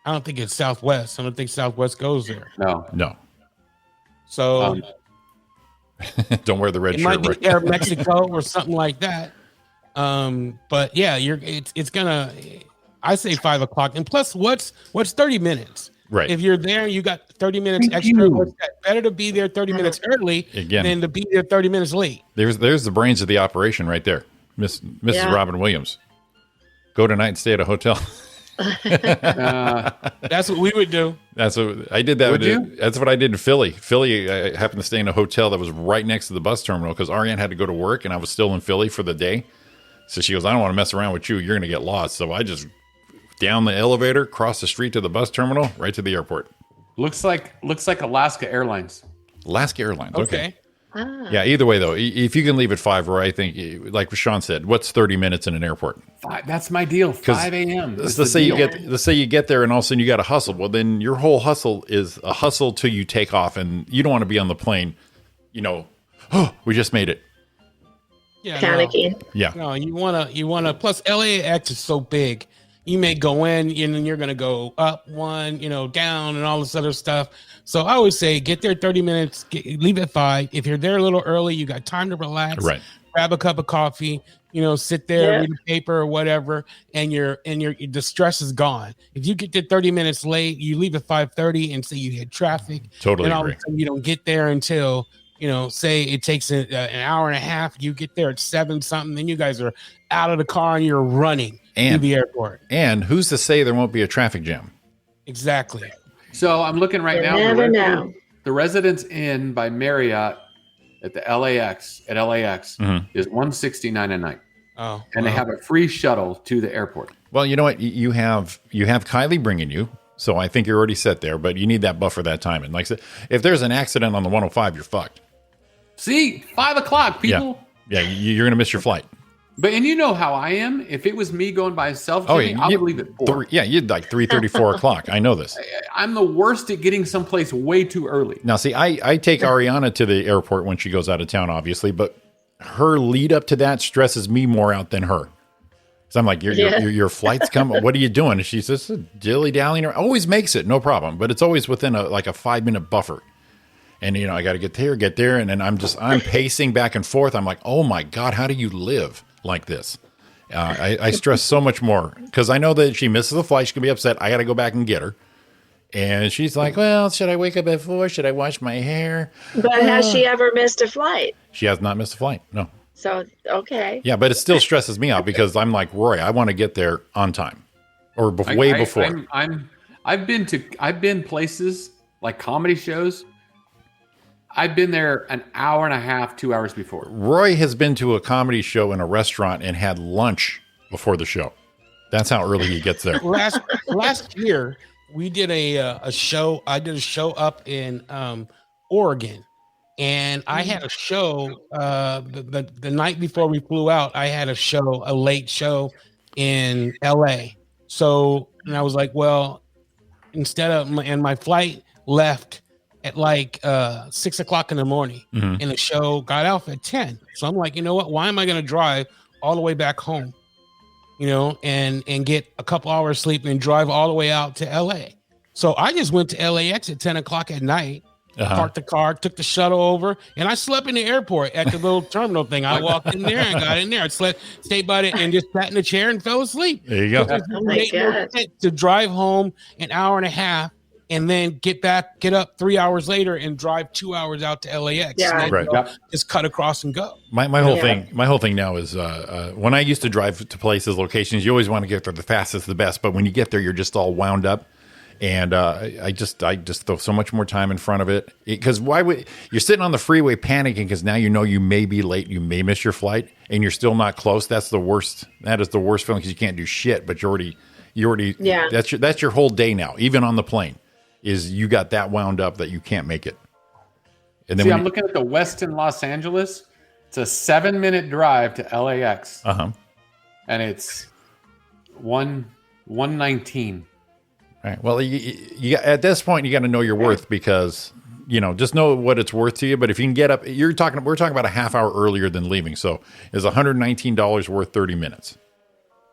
don't think it's Southwest. I don't think Southwest goes there. No. So don't wear the red it shirt. might be Air Mexico or something like that. But yeah, it's gonna. I say 5 o'clock, and plus, what's 30 minutes? Right. If you're there, you got 30 minutes extra. Better to be there 30 minutes early than to be there 30 minutes late. There's the brains of the operation right there, Mrs. Robin Williams. Go tonight and stay at a hotel. That's what we would do. That's what I did. That's what I did in Philly. Philly, I happened to stay in a hotel that was right next to the bus terminal because Ariane had to go to work, and I was still in Philly for the day. So she goes, "I don't want to mess around with you. You're going to get lost." So I just down the elevator, cross the street to the bus terminal, right to the airport. Looks like Alaska Airlines. Alaska Airlines. Okay. Ah. Yeah. Either way, though, if you can leave at 5, or I think, like Sean said, what's 30 minutes in an airport? 5, that's my deal. 5 a.m. Let's say you get there, and all of a sudden you got to hustle. Well, then your whole hustle is a hustle till you take off, and you don't want to be on the plane. Oh, we just made it. Yeah, panicking. No. Yeah. No, you wanna. Plus, LAX is so big. You may go in, and then you're gonna go up one, down, and all this other stuff. So I always say, get there 30 minutes. Leave at 5. If you're there a little early, you got time to relax. Right. Grab a cup of coffee. Sit there, read a paper or whatever, and the stress is gone. If you get there 30 minutes late, you leave at 5:30, and say you hit traffic. Totally and all agree. of a sudden you don't get there until. Say it takes an hour and a half. You get there at 7 something, then you guys are out of the car and you're running to the airport. And who's to say there won't be a traffic jam? Exactly. So I'm looking right now. Never know. The Residence Inn by Marriott at the LAX is $169 a night. Oh, and they have a free shuttle to the airport. Well, you know what? You have Kylie bringing you. So I think you're already set there, but you need that buffer that time. And like I said, if there's an accident on the 105, you're fucked. See, 5 o'clock, people. Yeah, you're going to miss your flight. And you know how I am. If it was me going by myself, Jimmy, I would leave at 4. You'd like 3:30, 4 o'clock. I know this. I'm the worst at getting someplace way too early. Now, see, I take Ariana to the airport when she goes out of town, obviously, but her lead up to that stresses me more out than her. So I'm like, your flight's coming. What are you doing? And she says, dilly dallying. Always makes it, no problem. But it's always within a 5-minute buffer. And I got to get there, and then I'm pacing back and forth. I'm like, oh my God, how do you live like this? I stress so much more because I know that if she misses the flight, she can be upset. I got to go back and get her. And she's like, well, should I wake up at 4? Should I wash my hair? But has she ever missed a flight? She has not missed a flight. No. So, okay. Yeah, but it still stresses me out because I'm like, Roy, I want to get there on time or way before. I've been places like comedy shows. I've been there an hour and a half, 2 hours before. Roy has been to a comedy show in a restaurant and had lunch before the show. That's how early he gets there. Last year we did a show. I did a show up in Oregon, and I had a show the night before we flew out. I had a late show in LA. So, and I was like, well, and my flight left at like 6 o'clock in the morning, and the show got out at 10. So I'm like, you know what? Why am I going to drive all the way back home, and get a couple hours sleep and drive all the way out to LA? So I just went to LAX at 10 o'clock at night, parked the car, took the shuttle over, and I slept in the airport at the little terminal thing. I walked in there and got in there. I stayed by it and just sat in the chair and fell asleep. There you go. To drive home an hour and a half and then get up 3 hours later and drive 2 hours out to LAX. Yeah. And then, just cut across and go. My whole thing now is when I used to drive to places, locations, you always want to get there the fastest, the best. But when you get there, you're just all wound up. And I just throw so much more time in front of it, because you're sitting on the freeway panicking because now you may be late, you may miss your flight, and you're still not close. That's the worst. That is the worst feeling, because you can't do shit, but you already that's your whole day now. Even on the plane, is you got that wound up that you can't make it. And then I'm looking at the Westin Los Angeles. It's a 7-minute drive to LAX, and it's 1:19. Right. Well, you at this point, you got to know your worth, because, just know what it's worth to you. But if you can get up, we're talking about a half hour earlier than leaving. So is $119 worth 30 minutes?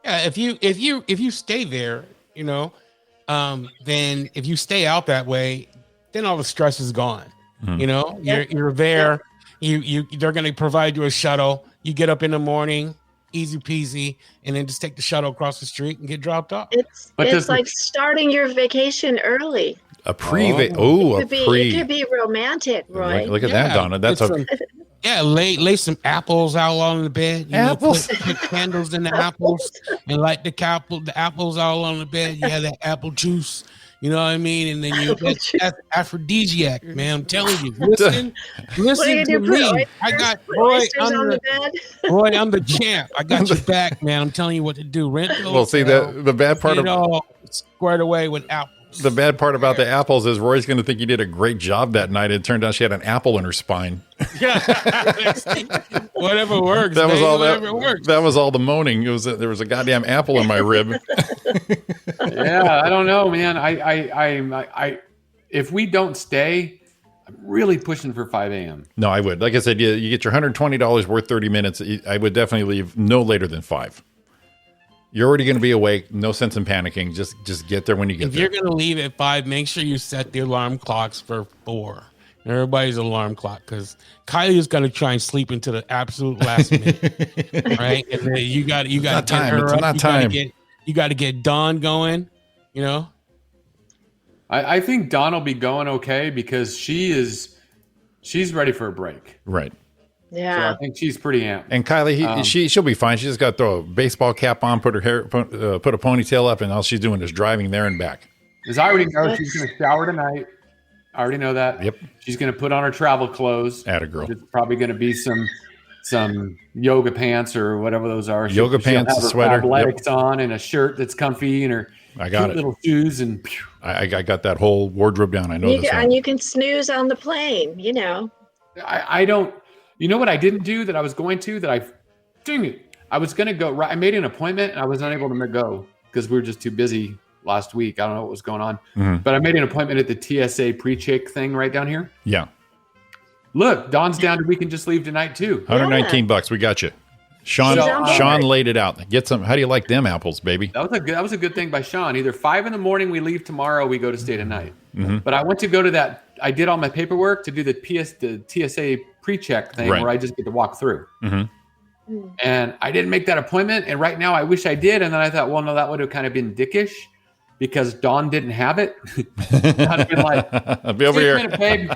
Yeah. If you stay there, then if you stay out that way, then all the stress is gone. You're there. They're going to provide you a shuttle. You get up in the morning, easy peasy, and then just take the shuttle across the street and get dropped off. It's like starting your vacation early. A pre. It could be romantic, Roy. Look at that, Donna. That's lay some apples out on the bed. Apples. Put candles in the apples and light the apples all on the bed. You have that apple juice. You know what I mean? And then that's aphrodisiac, man. I'm telling you. Listen to me. I got Roy on the bed. Roy, I'm the champ. I got your back, man. I'm telling you what to do. Well, see, the bad part of all squared away with apples. The bad part about the apples is Roy's going to think you did a great job that night. It turned out she had an apple in her spine. Yeah, whatever works. That was all whatever works. That was all the moaning. There was a goddamn apple in my rib. Yeah, I don't know, man. I if we don't stay, I'm really pushing for 5 a.m. No, I would. Like I said, you get your $120 worth 30 minutes. I would definitely leave no later than 5. You're already going to be awake. No sense in panicking. Just get there when you get there. If you're going to leave at 5, make sure you set the alarm clocks for 4. Everybody's alarm clock, because Kylie is going to try and sleep into the absolute last minute, right? And then you got to get her up. Not time. You got to get Dawn going. I think Dawn will be going okay, because she's ready for a break. Right. Yeah. So I think she's pretty amped. And Kylie, she'll be fine. She just got to throw a baseball cap on, put her hair, put a ponytail up, and all she's doing is driving there and back. Because I already know she's going to shower tonight. I already know that. Yep. She's going to put on her travel clothes. Atta girl. It's probably going to be some yoga pants or whatever those are. Yoga pants, a sweater, athletics on, and a shirt that's comfy, and her little shoes, and I got that whole wardrobe down. I know this. And you can snooze on the plane. I don't. You know what I didn't do that I was going to, I was going to go. I made an appointment and I was unable to go because we were just too busy last week. I don't know what was going on, but I made an appointment at the TSA pre-check thing right down here. Yeah. Look, Dawn's down. We can just leave tonight too. $119. We got you. Sean laid it out. Get some. How do you like them apples, baby? That was a good thing by Sean. Either 5 a.m, we leave tomorrow. We go to stay tonight. But I went to go to that. I did all my paperwork to do the TSA pre-check thing where I just get to walk through. And I didn't make that appointment. And right now I wish I did. And then I thought, well, no, that would have kind of been dickish because Dawn didn't have it, I'd have been like, I'll be over "Wait a here. minute, babe.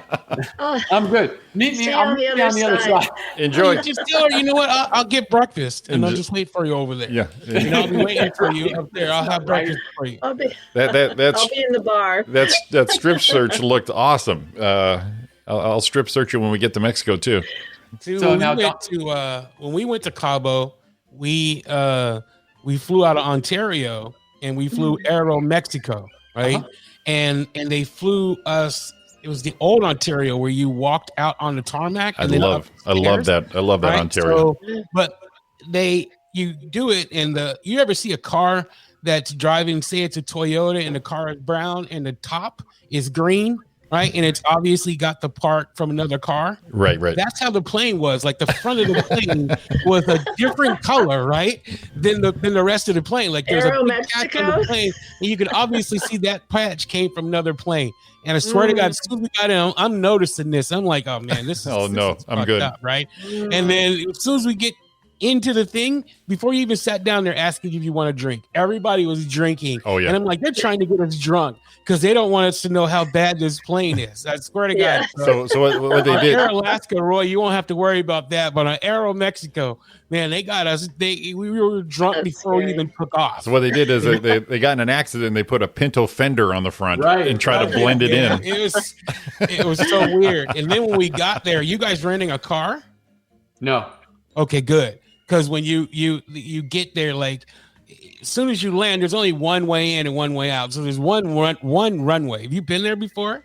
I'm good. Meet me. Stay I'll on meet the you on other the other side." side." Enjoy. Just tell her, you know what? I'll get breakfast and I'll just wait for you over there. Yeah. You know, I'll be waiting for you up there. I'll have breakfast for you. I'll be That's I'll be in the bar. that strip search looked awesome. I'll strip search you when we get to Mexico too. Dude, So when now we went to Cabo, we flew out of Ontario and we flew Aero Mexico, right? And they flew us. It was the old Ontario where you walked out on the tarmac. I And then love that. I love that right? Ontario. So, but you do it in you ever see a car that's driving, say it's a Toyota and the car is brown and the top is green, right? And it's obviously got the part from another car. Right. That's how the plane was. Like the front of the plane was a different color, right? Than the rest of the plane. Like there's a big patch on the plane, and you can obviously see that patch came from another plane. And I swear to God, as soon as we got in, I'm noticing this. I'm like, oh man, this is I'm good. up, right? And then as soon as we get into the thing, before you even sat down there asking if you want to drink, everybody was drinking. Oh yeah. And I'm like, they're trying to get us drunk because they don't want us to know how bad this plane is. I swear to God. So what they did? Air Alaska, Roy, you won't have to worry about that. But on Aero Mexico, man, they got us. We were drunk before we even took off. So what they did is they got in an accident. And they put a Pinto fender on the front and try to blend it in. It was so weird. And then when we got there, you guys renting a car? No. Okay, good. Because when you get there, like as soon as you land, there's only one way in and one way out. So there's one runway. Have you been there before?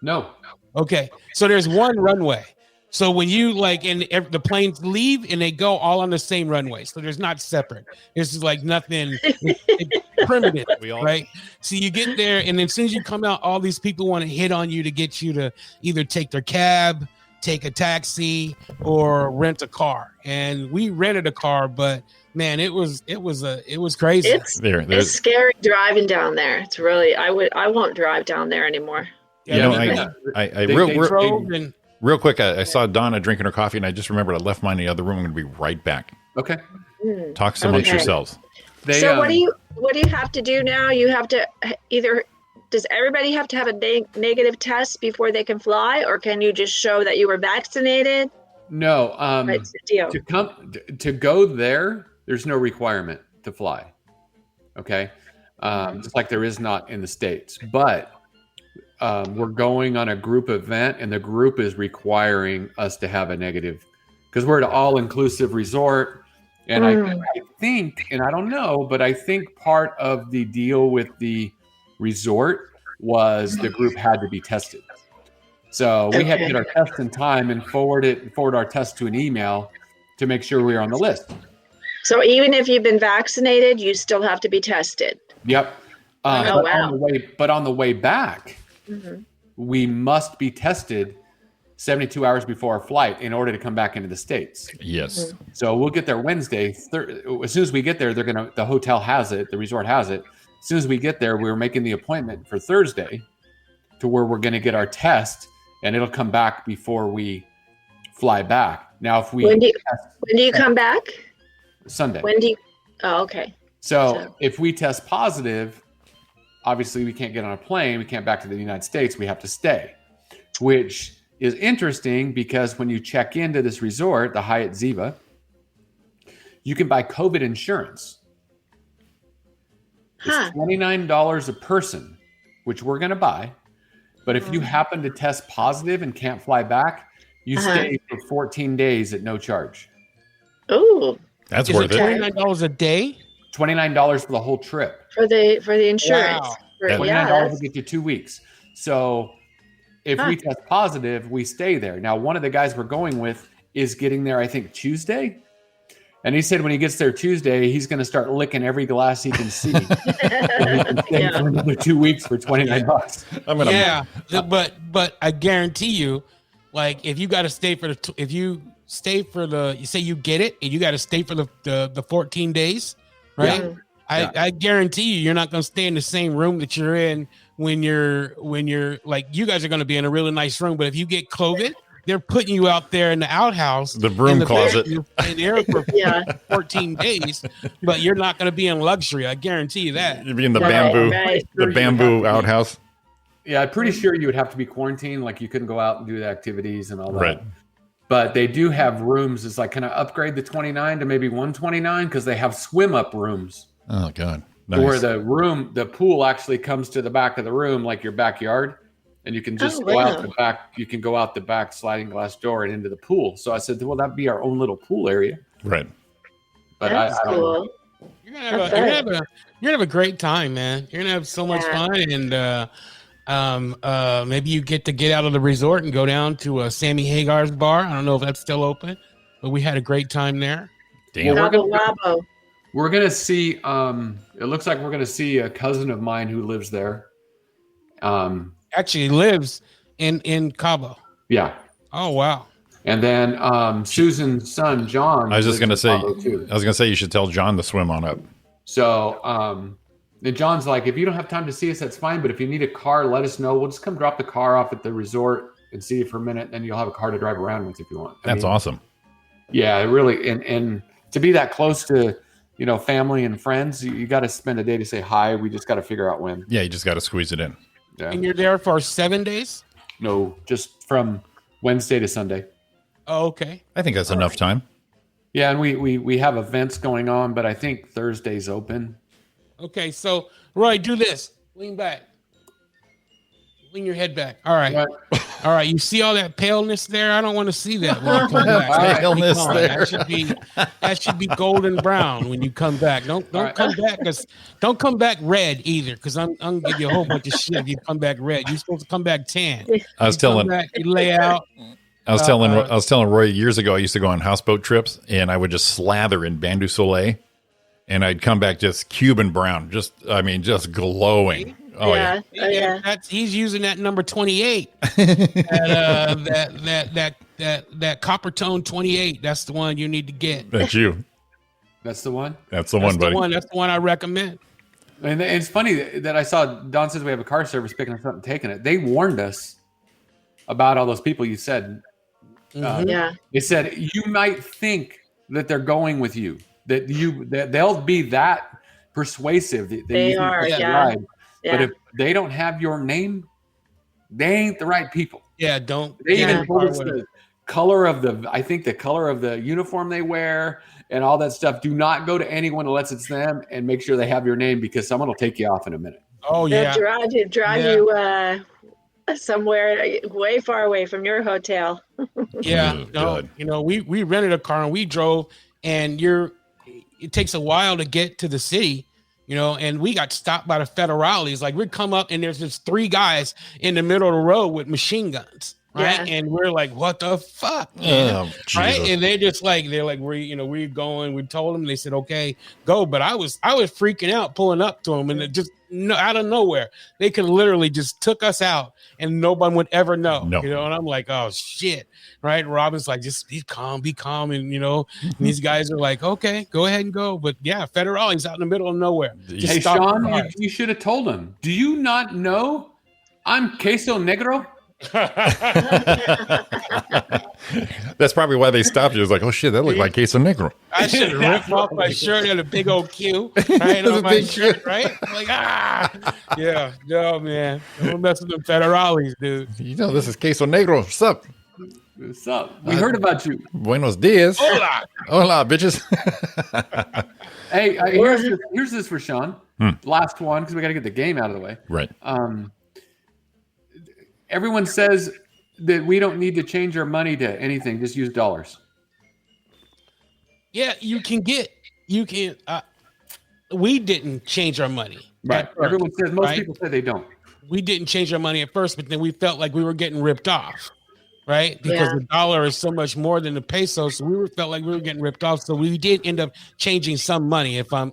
No. Okay, so there's one runway. So when you the planes leave and they go all on the same runway, so there's not separate. It's like nothing. It's primitive, right? So you get there, and then as soon as you come out, all these people want to hit on you to get you to either take their cab, take a taxi, or rent a car. And we rented a car, but man, it was crazy. It's scary driving down there. It's really I won't drive down there anymore. Real quick, I saw Donna drinking her coffee, and I just remembered I left mine in the other room. I'm going to be right back. Okay. Talk amongst yourselves. So what do you have to do now? You have to does everybody have to have a negative test before they can fly, or can you just show that you were vaccinated? No. What's the deal? To go there, there's no requirement to fly. Okay. Just like there is not in the States, but we're going on a group event, and the group is requiring us to have a negative because we're at an all-inclusive resort. And I think, and I don't know, but I think part of the deal with the resort was the group had to be tested. So we had to get our test in time and forward our test to an email to make sure we were on the list. So even if you've been vaccinated, you still have to be tested. Yep. But on the way back, we must be tested 72 hours before our flight in order to come back into the States. Yes. So we'll get there Wednesday. As soon as we get there, the hotel has it, the resort has it. As soon as we get there, we're making the appointment for Thursday to where we're going to get our test, and it'll come back before we fly back. Now, if we when do you come back? Sunday. Oh, okay. So if we test positive, obviously we can't get on a plane. We can't back to the United States. We have to stay, which is interesting because when you check into this resort, the Hyatt Ziva, you can buy COVID insurance. It's $29 a person, which we're going to buy. But if you happen to test positive and can't fly back, you stay for 14 days at no charge. Oh, that's worth it. $29 a day? $29 for the whole trip. For the insurance. Wow. $29 will get you 2 weeks. So if we test positive, we stay there. Now, one of the guys we're going with is getting there, I think, Tuesday. And he said when he gets there Tuesday, he's going to start licking every glass he can see. So he can stay for another 2 weeks for $29. But I guarantee you, like if you got to stay you say you get it and you got to stay for the 14 days, right? Yeah. I guarantee you're not going to stay in the same room that you're in when you're like, you guys are going to be in a really nice room. But if you get COVID, they're putting you out there in the outhouse, The broom in the closet. bedroom, in there for 14 days, but you're not going to be in luxury. I guarantee you that. You'd be in the Right, bamboo, right. the bamboo outhouse. Yeah, I'm pretty sure you would have to be quarantined. Like you couldn't go out and do the activities and all that. Right. But they do have rooms. It's like, can I upgrade the 29 to maybe 129? Because they have swim up rooms Oh God. where Nice. the pool actually comes to the back of the room, like your backyard. And you can just Oh, go out wow. the back. You can go out the back sliding glass door and into the pool. So I said, well, that'd be our own little pool area. Right. But That's I don't know. cool. You're gonna have a great time, man. You're gonna have so much Yeah. fun, and maybe you get out of the resort and go down to Sammy Hagar's bar. I don't know if that's still open, but we had a great time there. Damn. Well, Gobble wobble. We're gonna see. It looks like we're gonna see a cousin of mine who lives there. Actually lives in Cabo. Yeah, Oh wow. and then Susan's son John. I was just lives gonna in Cabo, say. too. I was gonna say you should tell John to swim on up. So and John's like, if you don't have time to see us, that's fine. But if you need a car, let us know. We'll just come drop the car off at the resort and see you for a minute. Then you'll have a car to drive around with if you want. That's awesome. Yeah, it really, and to be that close to, family and friends, you got to spend a day to say hi. We just got to figure out when. Yeah, you just got to squeeze it in. Yeah. And you're there for 7 days? No, just from Wednesday to Sunday. Oh, okay. I think that's enough time. Yeah, and we have events going on, but I think Thursday's open. Okay, so Roy, do this. Lean back. Lean your head back. All right. Right. All right. You see all that paleness there? I don't want to see that when you come back. Paleness Come on, there. That should be golden brown when you come back. Don't right. come back don't come back red either, because I'm gonna give you a whole bunch of shit if you come back red. You're supposed to come back tan. I was You come telling. back, you lay out. I was telling Roy years ago. I used to go on houseboat trips, and I would just slather in Bandu Soleil, and I'd come back just Cuban brown, just glowing. Oh yeah. Oh, yeah. He's using that number 28. that copper tone 28. That's the one you need to get. That's you. That's the one. That's the one, buddy. That's the one I recommend. And it's funny that I saw Don says we have a car service picking us up and taking it. They warned us about all those people you said. Yeah. They said you might think that they're going with you, that they'll be that persuasive. That They you think are, they should yeah. ride. Yeah. But if they don't have your name, they ain't the right people. Yeah, don't. They Yeah. even told us the color of the color of the uniform they wear and all that stuff. Do not go to anyone unless it's them, and make sure they have your name, because someone will take you off in a minute. Oh yeah. They'll drive you somewhere way far away from your hotel. Yeah. Oh, No, God. we rented a car and we drove, and it takes a while to get to the city. And we got stopped by the federales. Like, we'd come up and there's just 3 guys in the middle of the road with machine guns, right? Yeah. And we're like, what the fuck, man? Oh, Right? Jesus. And they're like, we're going. We told them, they said, okay, go. But I was freaking out pulling up to them, and it just out of nowhere, they could literally just took us out, and nobody would ever know. No. And I'm like, oh shit, right? Robin's like, just be calm, and and these guys are like, okay, go ahead and go. But yeah, federales out in the middle of nowhere. Just Hey, stop the Sean, car. you should have told him. Do you not know I'm queso negro? That's probably why they stopped you. It's like, oh shit, that looked like queso negro. I should have ripped off my shirt and a big old Q right on my shirt, right? I'm like, yeah, no, man, don't mess with them federales, dude. This is queso negro. What's up? What's up? We heard about you. Buenos dias. Hola. Hola, bitches. Hey, here's this for Sean. Last one, because we got to get the game out of the way. Right. Everyone says that we don't need to change our money to anything. Just use dollars. Yeah, you can. We didn't change our money. Right. at first, Everyone says. Most right? people say they don't. We didn't change our money at first, but then we felt like we were getting ripped off, right? Because Yeah. the dollar is so much more than the peso, so felt like we were getting ripped off. So we did end up changing some money. If I'm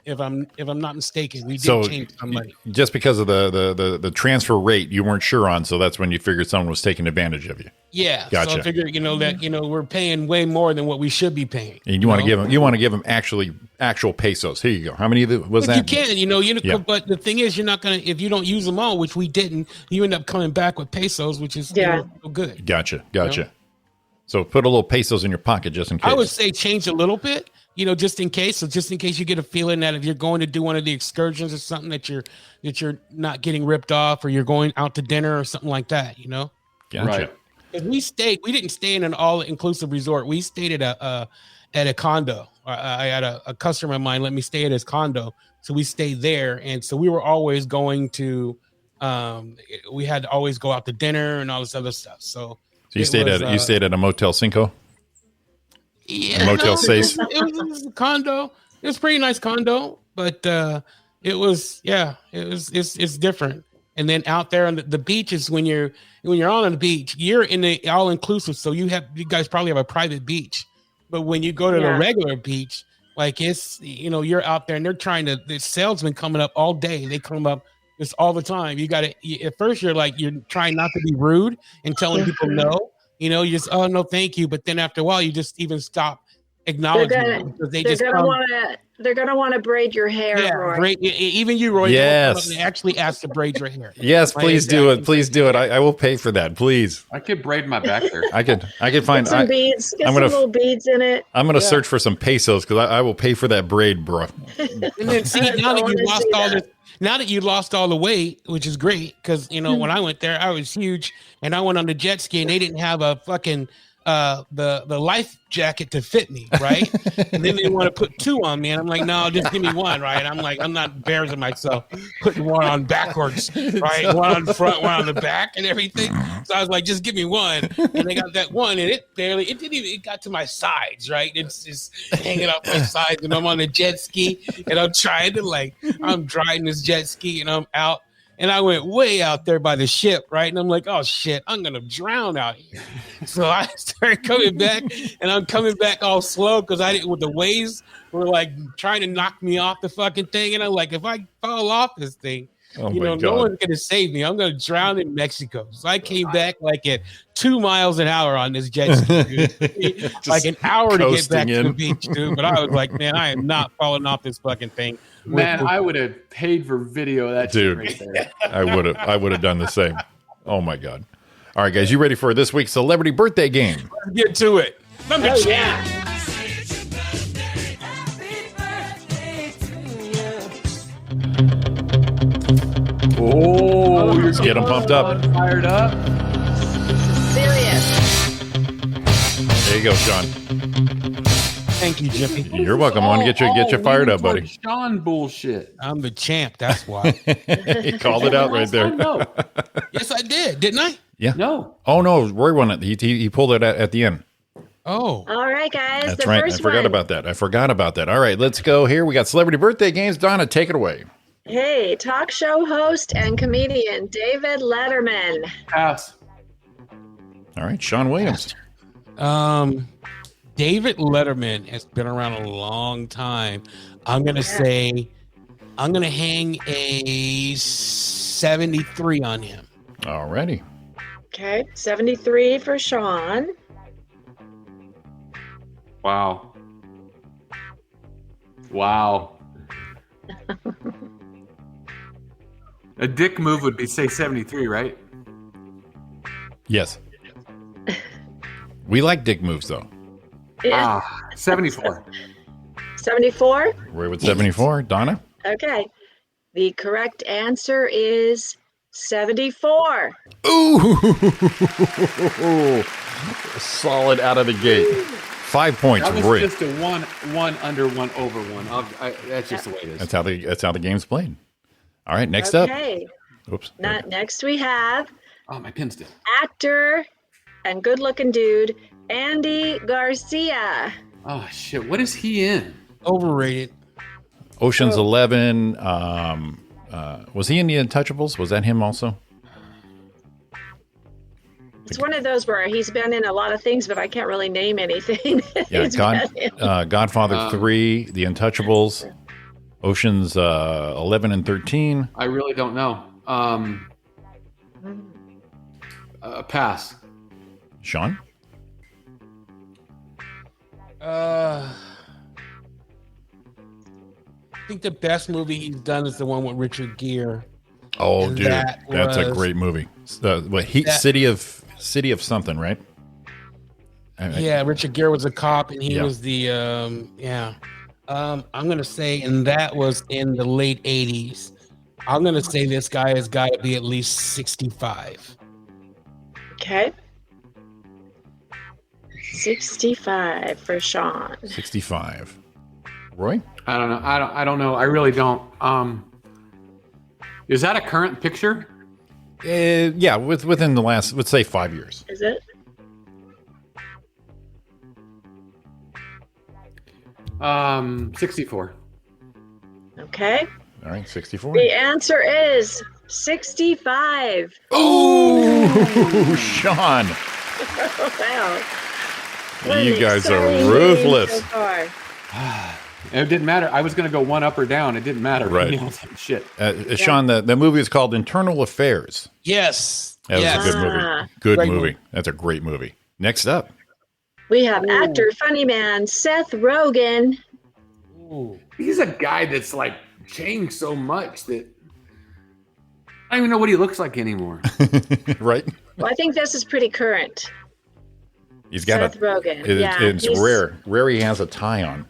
not mistaken, we did change some money. Just because of the transfer rate you weren't sure on, so that's when you figured someone was taking advantage of you. Yeah, Gotcha. So I figured, that we're paying way more than what we should be paying. And you want to give them actual pesos. Here you go. How many was But that? you can, Yeah. but the thing is, you're not gonna, if you don't use them all, which we didn't, you end up coming back with pesos, which is good. Gotcha. So put a little pesos in your pocket just in case. I would say change a little bit, just in case. So just in case you get a feeling that if you're going to do one of the excursions or something that you're not getting ripped off, or you're going out to dinner or something like that, Gotcha. Right. If we didn't stay in an all-inclusive resort. We stayed at a condo. I had a customer of mine let me stay at his condo, so we stayed there, and so we were always going to. We had to always go out to dinner and all this other stuff. So you stayed at a Motel Cinco. Yeah, Motel 6. It was a condo. It was a pretty nice condo, but it's different. And then out there on the beach is when you're on the beach, you're in the all inclusive. So you guys probably have a private beach, but when you go to the regular beach, like it's, you're out there and the salesmen coming up all day. They come up just all the time. At first you're trying not to be rude and telling people no, you just, oh no, thank you. But then after a while, you just even stop acknowledging them because they're gonna want to braid your hair. Yeah, Roy. even you, Roy. Yes. They actually ask to braid your hair. Yes, please do it. Please do it. I will pay for that. Please. I could braid my back there. I could find some beads. Get some little beads in it. I'm gonna search for some pesos because I will pay for that braid, bro. And then see now that you lost all the weight, which is great because when I went there, I was huge, and I went on the jet ski, and they didn't have a fucking the life jacket to fit me, right? And then they want to put 2 on me, and I'm like, no, just give me 1, right? I'm like, I'm not embarrassing myself putting 1 on backwards, right? 1 on the front, 1 on the back, and everything. So I was like, just give me 1, and they got that 1, and it got to my sides, right? It's just hanging off my sides, and I'm on the jet ski, and I'm trying to I'm driving this jet ski, and I'm out. And I went way out there by the ship, right? And I'm like, oh, shit, I'm going to drown out here. So I started coming back, and I'm coming back all slow because the waves were trying to knock me off the fucking thing. And I'm like, if I fall off this thing, no one's going to save me. I'm going to drown in Mexico. So I came back at 2 miles an hour on this jet ski, dude. An hour to get back to the beach, dude. But I was like, man, I am not falling off this fucking thing. Man, I would have paid for video of that dude. Right there. I would have done the same. Oh my god! All right, guys, you ready for this week's celebrity birthday game? Let's get to it. I'm the champ. Oh, let's get them pumped up, fired up. Serious. There you go, Sean. Thank you, Jiffy. You're welcome. I want to get you fired up, buddy. Sean bullshit. I'm the champ. That's why. He called it out right there. No. Yes, I did. Didn't I? Yeah. No. Oh no, Roy won it. He pulled it at the end. Oh. All right, guys. That's right. I forgot about that. All right, let's go here. We got celebrity birthday games. Donna, take it away. Hey, talk show host and comedian David Letterman. Pass. All right, Sean Williams. David Letterman has been around a long time. I'm going to hang a 73 on him. All righty. Okay, 73 for Sean. Wow. A dick move would be say 73, right? Yes. We like dick moves though. Yeah. 74. 74? Roy with 74. Donna? Okay. The correct answer is 74. Ooh. Solid out of the gate. 5 points. That was Roy. just a one under, one over one. That's just the way it is. That's how the game's played. All right, next up. Oops. Next we have my pin's down. Actor and good-looking dude Andy Garcia. Oh shit! What is he in? Overrated. Ocean's 11. Was he in The Untouchables? Was that him also? It's one of those where he's been in a lot of things, but I can't really name anything. Yeah, Godfather 3, The Untouchables, Ocean's 11 and 13. I really don't know. Pass. Sean? I think the best movie he's done is the one with Richard Gere. Oh, And dude, that's a great movie. City of something, right? Yeah, Richard Gere was a cop, and he Yeah. was the I'm gonna say, and that was in the late '80s. I'm gonna say this guy has got to be at least 65. Okay. 65 for Sean. 65. Roy? I don't know. I don't know. I really don't. Is that a current picture? Yeah, within the last, let's say 5 years. Is it? 64. Okay. All right, 64. The answer is 65. Oh, Sean. Wow. You guys are Exciting ruthless. so far. It didn't matter. I was going to go one up or down. It didn't matter. Right. Nailed it. Shit. Sean, the movie is called Internal Affairs. Yes. That was yes. a good movie. Good Great movie. movie. That's a great movie. Next up. We have actor, funny man, Seth Rogen. He's a guy that's like changed so much that I don't even know what he looks like anymore. Right? Well, I think this is pretty current. He's got Seth Rogen. It's he's- rare. Rare he has a tie on.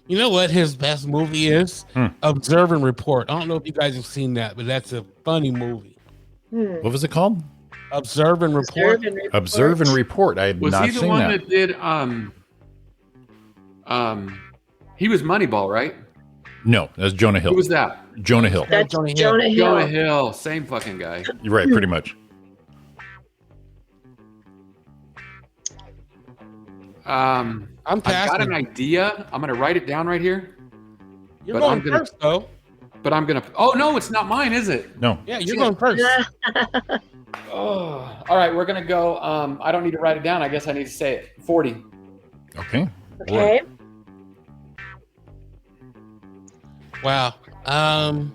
You know what his best movie is? Observe and Report. I don't know if you guys have seen that, but that's a funny movie. What was it called? Observe and Report. Observe and Report. I had Was not he the seen one that. that did he was Moneyball, right? No, that's Jonah Hill. Who was that? Jonah Hill. That's Jonah Hill. Jonah Hill. Jonah Hill, same fucking guy. You're right, pretty much. I'm I got passing. an idea. I'm gonna write it down right here. You're but going I'm gonna- first, though. But I'm gonna. Oh no, it's not mine, is it? No. Yeah, you're going first. Oh, all right. We're gonna go. I don't need to write it down. I guess I need to say it. 40. Okay. Okay. Wow. I'm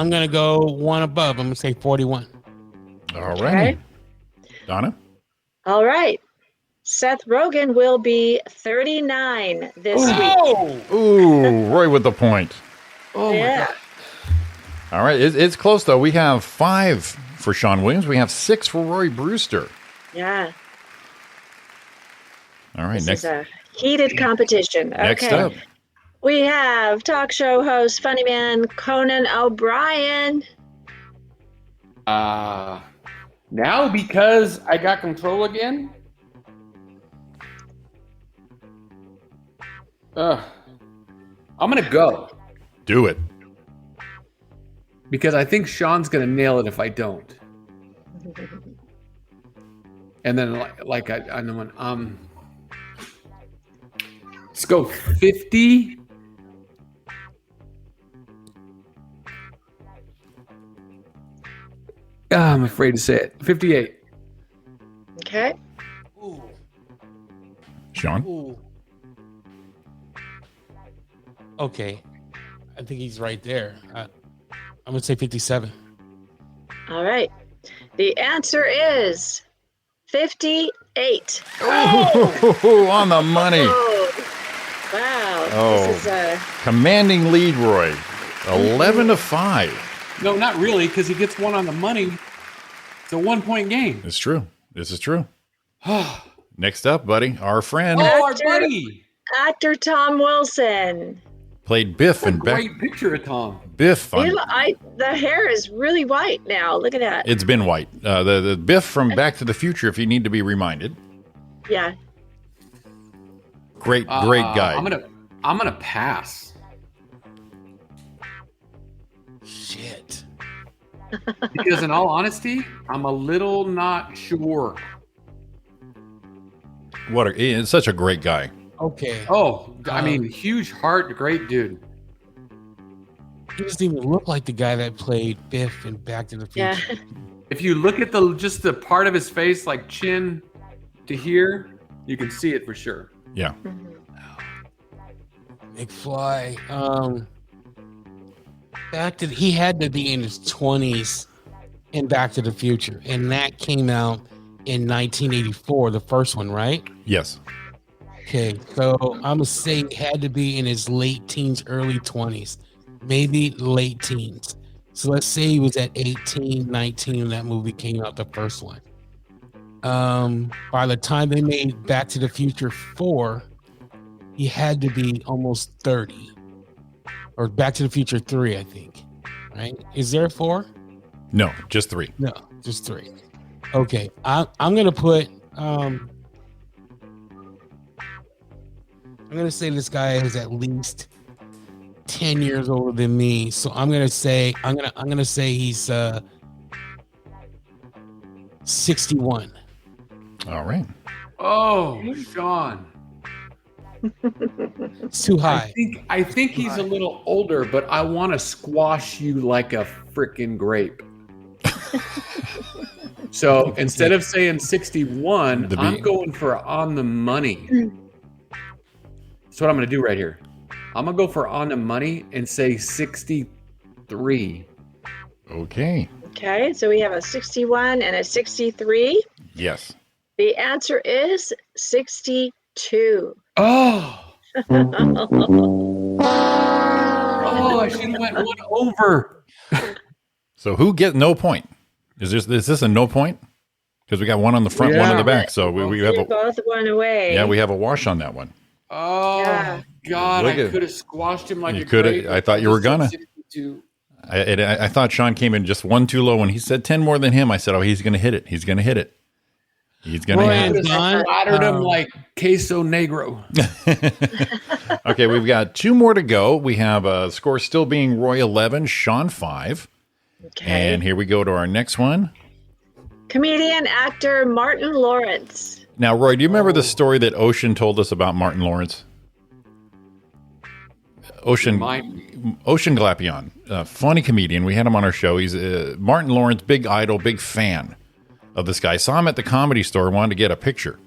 gonna go one above. I'm gonna say 41. All right. Okay. Donna? All right. Seth Rogen will be 39 this week. Oh, Ooh, Roy with the point. Oh Yeah. my god. All right. It's close, though. We have 5 for Sean Williams. We have 6 for Roy Brewster. Yeah. All right. This Next, is a heated competition. next Okay. up. We have talk show host, funny man, Conan O'Brien. Now because I got control again. I'm gonna go Do it. because I think Sean's gonna nail it if I don't. And then I'm the one. Let's go 50. I'm afraid to say it. 58. Okay. ooh, Sean? ooh. Okay, I think he's right there. I'm gonna say 57. All right. The answer is 58. Oh, on the money. Oh, wow. Oh. This is Commanding lead, Roy. 11-5. No, not really, because he gets one on the money. It's a 1-point game. It's true. This is true. Next up, buddy, our friend Oh, our Actor. buddy. actor Tom Wilson. played Biff What a and Beck. great picture of Tom. Biff. The hair is really white now. Look at that. It's been white. The Biff from Back to the Future, if you need to be reminded. Yeah. Great guy. I'm gonna pass. Shit. Because in all honesty, I'm a little not sure. It's such a great guy. Okay. Oh, I mean, huge heart, great dude. He doesn't even look like the guy that played Biff in Back to the Yeah. Future. If you look at just the part of his face, like chin to here, you can see it for sure. Yeah. McFly. He had to be in his 20s in Back to the Future, and that came out in 1984, the first one, right? Yes. Okay, so I'm gonna say he had to be in his late teens, early 20s, maybe late teens. So let's say he was at 18, 19 when that movie came out, the first one. by the time they made Back to the Future 4, he had to be almost 30. Or Back to the Future 3, I think. Right? Is there 4? No, just 3. No, just 3. Okay. I'm gonna put I'm gonna say this guy is at least 10 years older than me. So I'm gonna say he's 61. All right. Oh, Sean. It's too high. I think he's a little older, but I want to squash you like a freaking grape. So instead of saying 61, I'm going for on the money. That's what I'm going to do right here. I'm going to go for on the money and say 63. Okay. Okay, so we have a 61 and a 63. Yes. The answer is 62. Oh. Oh, I should have went one over. So who get no point? Is this a no point? Because we got one on the front, one on the back. So we have You're both one away. Yeah, we have a wash on that one. Oh, yeah. God, Look I at- could have squashed him like You a could grape. have. I thought you were gonna. 62. I thought Sean came in just one too low. When he said 10 more than him, I said, oh, he's going to hit it. He's going to hit it. He's going to hit it. Splattered him like queso negro. Okay, we've got 2 more to go. We have a score still being Roy 11, Sean 5. Okay. And here we go to our next one. Comedian actor Martin Lawrence. Now, Roy, do you remember the story that Ocean told us about Martin Lawrence? Ocean Glapion, funny comedian. We had him on our show. He's Martin Lawrence, big idol, big fan of this guy. Saw him at the Comedy Store, wanted to get a picture.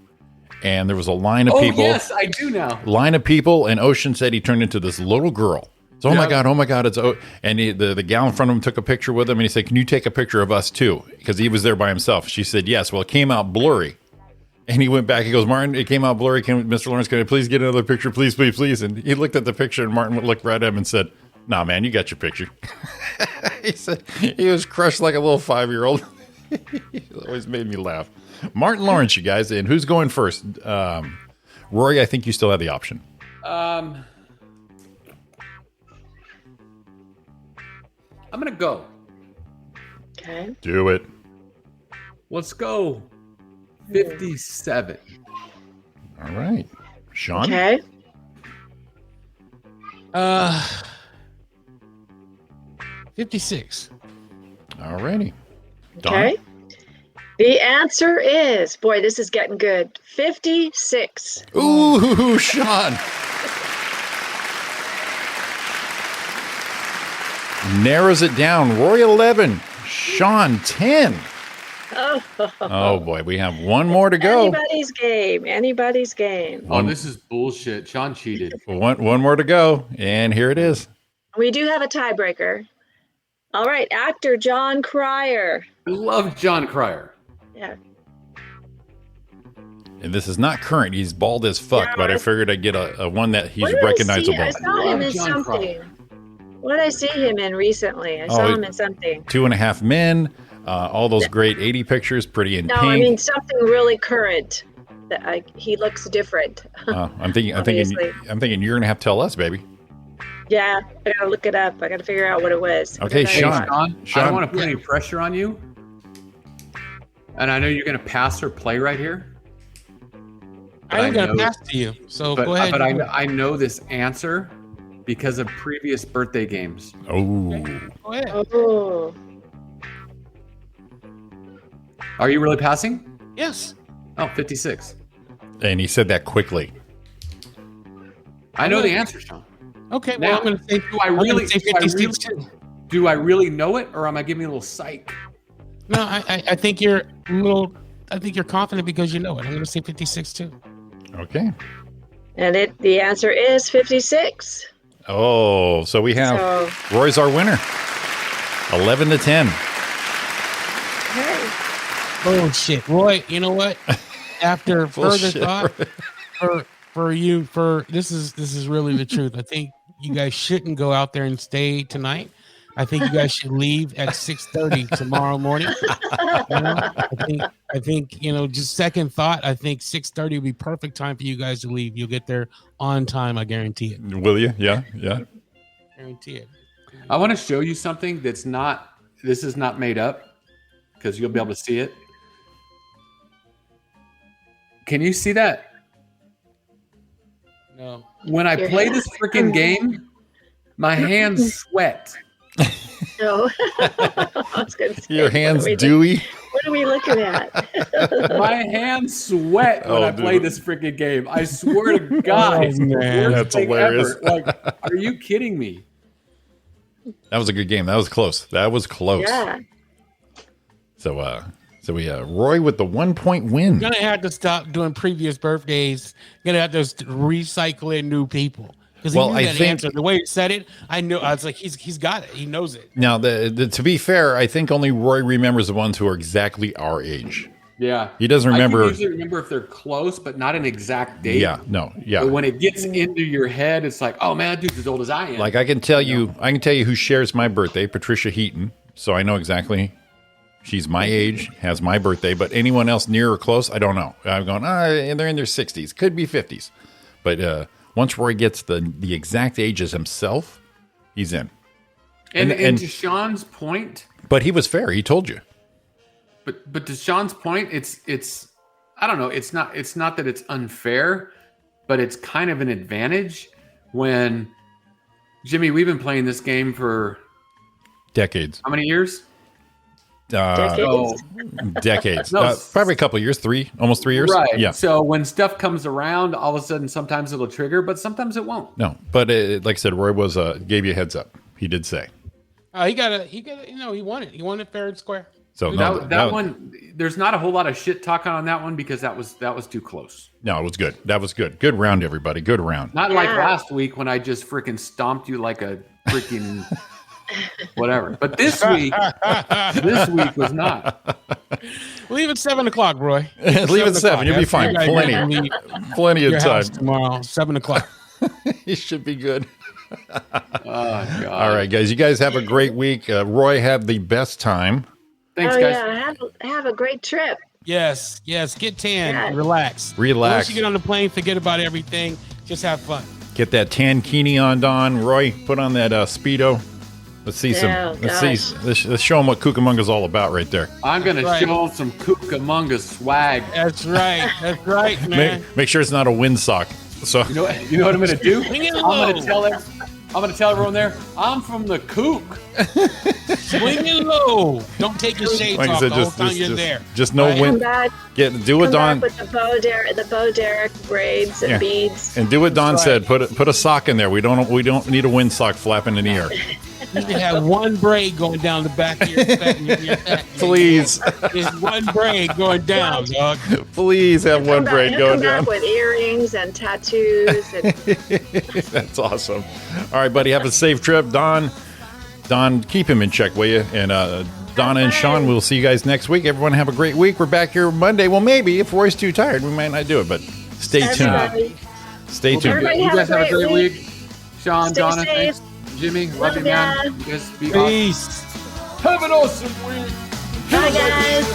And there was a line of people. Oh, yes, I do now. Line of people, and Ocean said he turned into this little girl. So, oh my God, it's and the gal in front of him took a picture with him, and he said, "Can you take a picture of us too?" Because he was there by himself. She said, "Yes." Well, it came out blurry, and he went back. He goes, "Martin, it came out blurry. Can Mr. Lawrence, can I please get another picture, please, please, please?" And he looked at the picture, and Martin looked right at him and said, "Nah, man, you got your picture." He said he was crushed like a little 5-year-old. He always made me laugh. Martin Lawrence, you guys, and who's going first? Rory, I think you still have the option. I'm going to go. Okay. Do it. Let's go. 57. All right. Sean? Okay. 56. All righty. Okay. The answer is, boy, this is getting good. 56. Ooh, Sean. Narrows it down. Roy 11, Sean 10. Oh boy, we have one more to go. Anybody's game. Anybody's game. Oh, this is bullshit. Sean cheated. One more to go, and here it is. We do have a tiebreaker. All right, actor John Cryer. I love John Cryer. Yeah. And this is not current. He's bald as fuck, but I figured I'd get a one that he's recognizable. I saw him in something. What did I see him in recently? I saw him in something. 2.5 Men, all those great 80 pictures, Pretty in No, Pink. I mean something really current. He looks different. I'm thinking you're gonna have to tell us, baby. Yeah, I gotta look it up. I gotta figure out what it was. Okay, Sean. I don't want to put any pressure on you, and I know you're gonna pass or play right here. I'm gonna pass to you. So go ahead. But I know this answer because of previous birthday games. Oh. Go ahead. Oh. Are you really passing? Yes. Oh, 56. And he said that quickly. I know the answer, Sean. Okay, Now, well, I'm going to say, do I really, say 56 too. Do I really know it, or am I giving you a little psych? No, I think you're a little. I think you're confident because you know it. I'm going to say 56 too. Okay. And the answer is 56. Oh, so we have Roy's our winner. 11-10. Hey. Oh shit, Roy! You know what? After further thought, this is really the truth. I think you guys shouldn't go out there and stay tonight I think you guys should leave at 6:30 tomorrow morning. You know, I think just second thought. I think 6:30 would be perfect time for you guys to leave. You'll get there on time. I guarantee it. Will you? Yeah. Guarantee it. I want to show you something that's not. This is not made up because you'll be able to see it. Can you see that? No. When I play this freaking game, my hands sweat. No. I was gonna say, Your hands what are we dewy. What are we looking at? My hands sweat when I play this freaking game. I swear to God, it's the man. worst That's thing hilarious. ever. Like, are you kidding me? That was a good game. That was close. Yeah. So we Roy with the 1-point win. Gonna have to stop doing previous birthdays. Gonna have to recycle in new people. Because Well, he knew I that think- answer. The way he said it, I knew. I was like, he's got it. He knows it. Now, to be fair, I think only Roy remembers the ones who are exactly our age. Yeah. He doesn't remember. I can usually remember if they're close, but not an exact date. Yeah, no, yeah. But when it gets into your head, it's like, oh man, that dude's as old as I am. Like I can tell you who shares my birthday, Patricia Heaton. So I know exactly. She's my age, has my birthday, but anyone else near or close, I don't know. I'm going, they're in their 60s, could be 50s. But once Roy gets the exact age as himself, he's in. And to Sean's point, but he was fair. He told you. But to Sean's point, it's I don't know. It's not that it's unfair, but it's kind of an advantage when Jimmy. We've been playing this game for decades. How many years? Decades. No. Probably a couple of years, almost 3 years. Right. Yeah. So when stuff comes around, all of a sudden, sometimes it'll trigger, but sometimes it won't. No, but like I said, Roy was gave you a heads up. He did say. He got it. He won it. He won it fair and square. So that one, there's not a whole lot of shit talking on that one because that was too close. No, it was good. That was good. Good round, everybody. Good round. Not like last week when I just freaking stomped you like a freaking whatever. But this week was not. Leave at 7 o'clock, Roy. Leave at 7. You'll be fine. Plenty of time tomorrow. 7 o'clock. You should be good. Oh, God. All right, guys. You guys have a great week. Roy, have the best time. Thanks, guys. Yeah, have a great trip. Yes. Get tan. Relax. Relax. Once you get on the plane, forget about everything. Just have fun. Get that tankini on, Don. Roy, put on that Speedo. Let's see let's show them what Cucamonga's all about right there. I'm going to show them some Cucamonga swag. That's right, man. Make sure it's not a windsock. So you know what I'm going to do? I'm going to tell everyone there, I'm from the Kook. Swing it low. Don't take your shades off the whole time you're there. Just know when. Do what Don. With the bow derrick braids and beads. And do what Don said. Put a sock in there. We don't need a windsock flapping in the air. You need to have one braid going down the back of your neck. Please. There's one braid going down, dog. Please have one braid going down. With earrings and tattoos. That's awesome. All right, buddy. Have a safe trip. Don, keep him in check, will you? And Donna and Sean, we'll see you guys next week. Everyone have a great week. We're back here Monday. Well, maybe if Roy's too tired, we might not do it, but stay tuned. Right. Stay tuned. You guys have a great week. Sean, Stay Donna, safe. thanks. Jimmy, love you, man. You guys be Peace. Awesome. Have an awesome week. Bye, guys.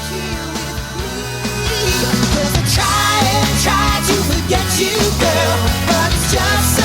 Try to forget you, girl, but it's just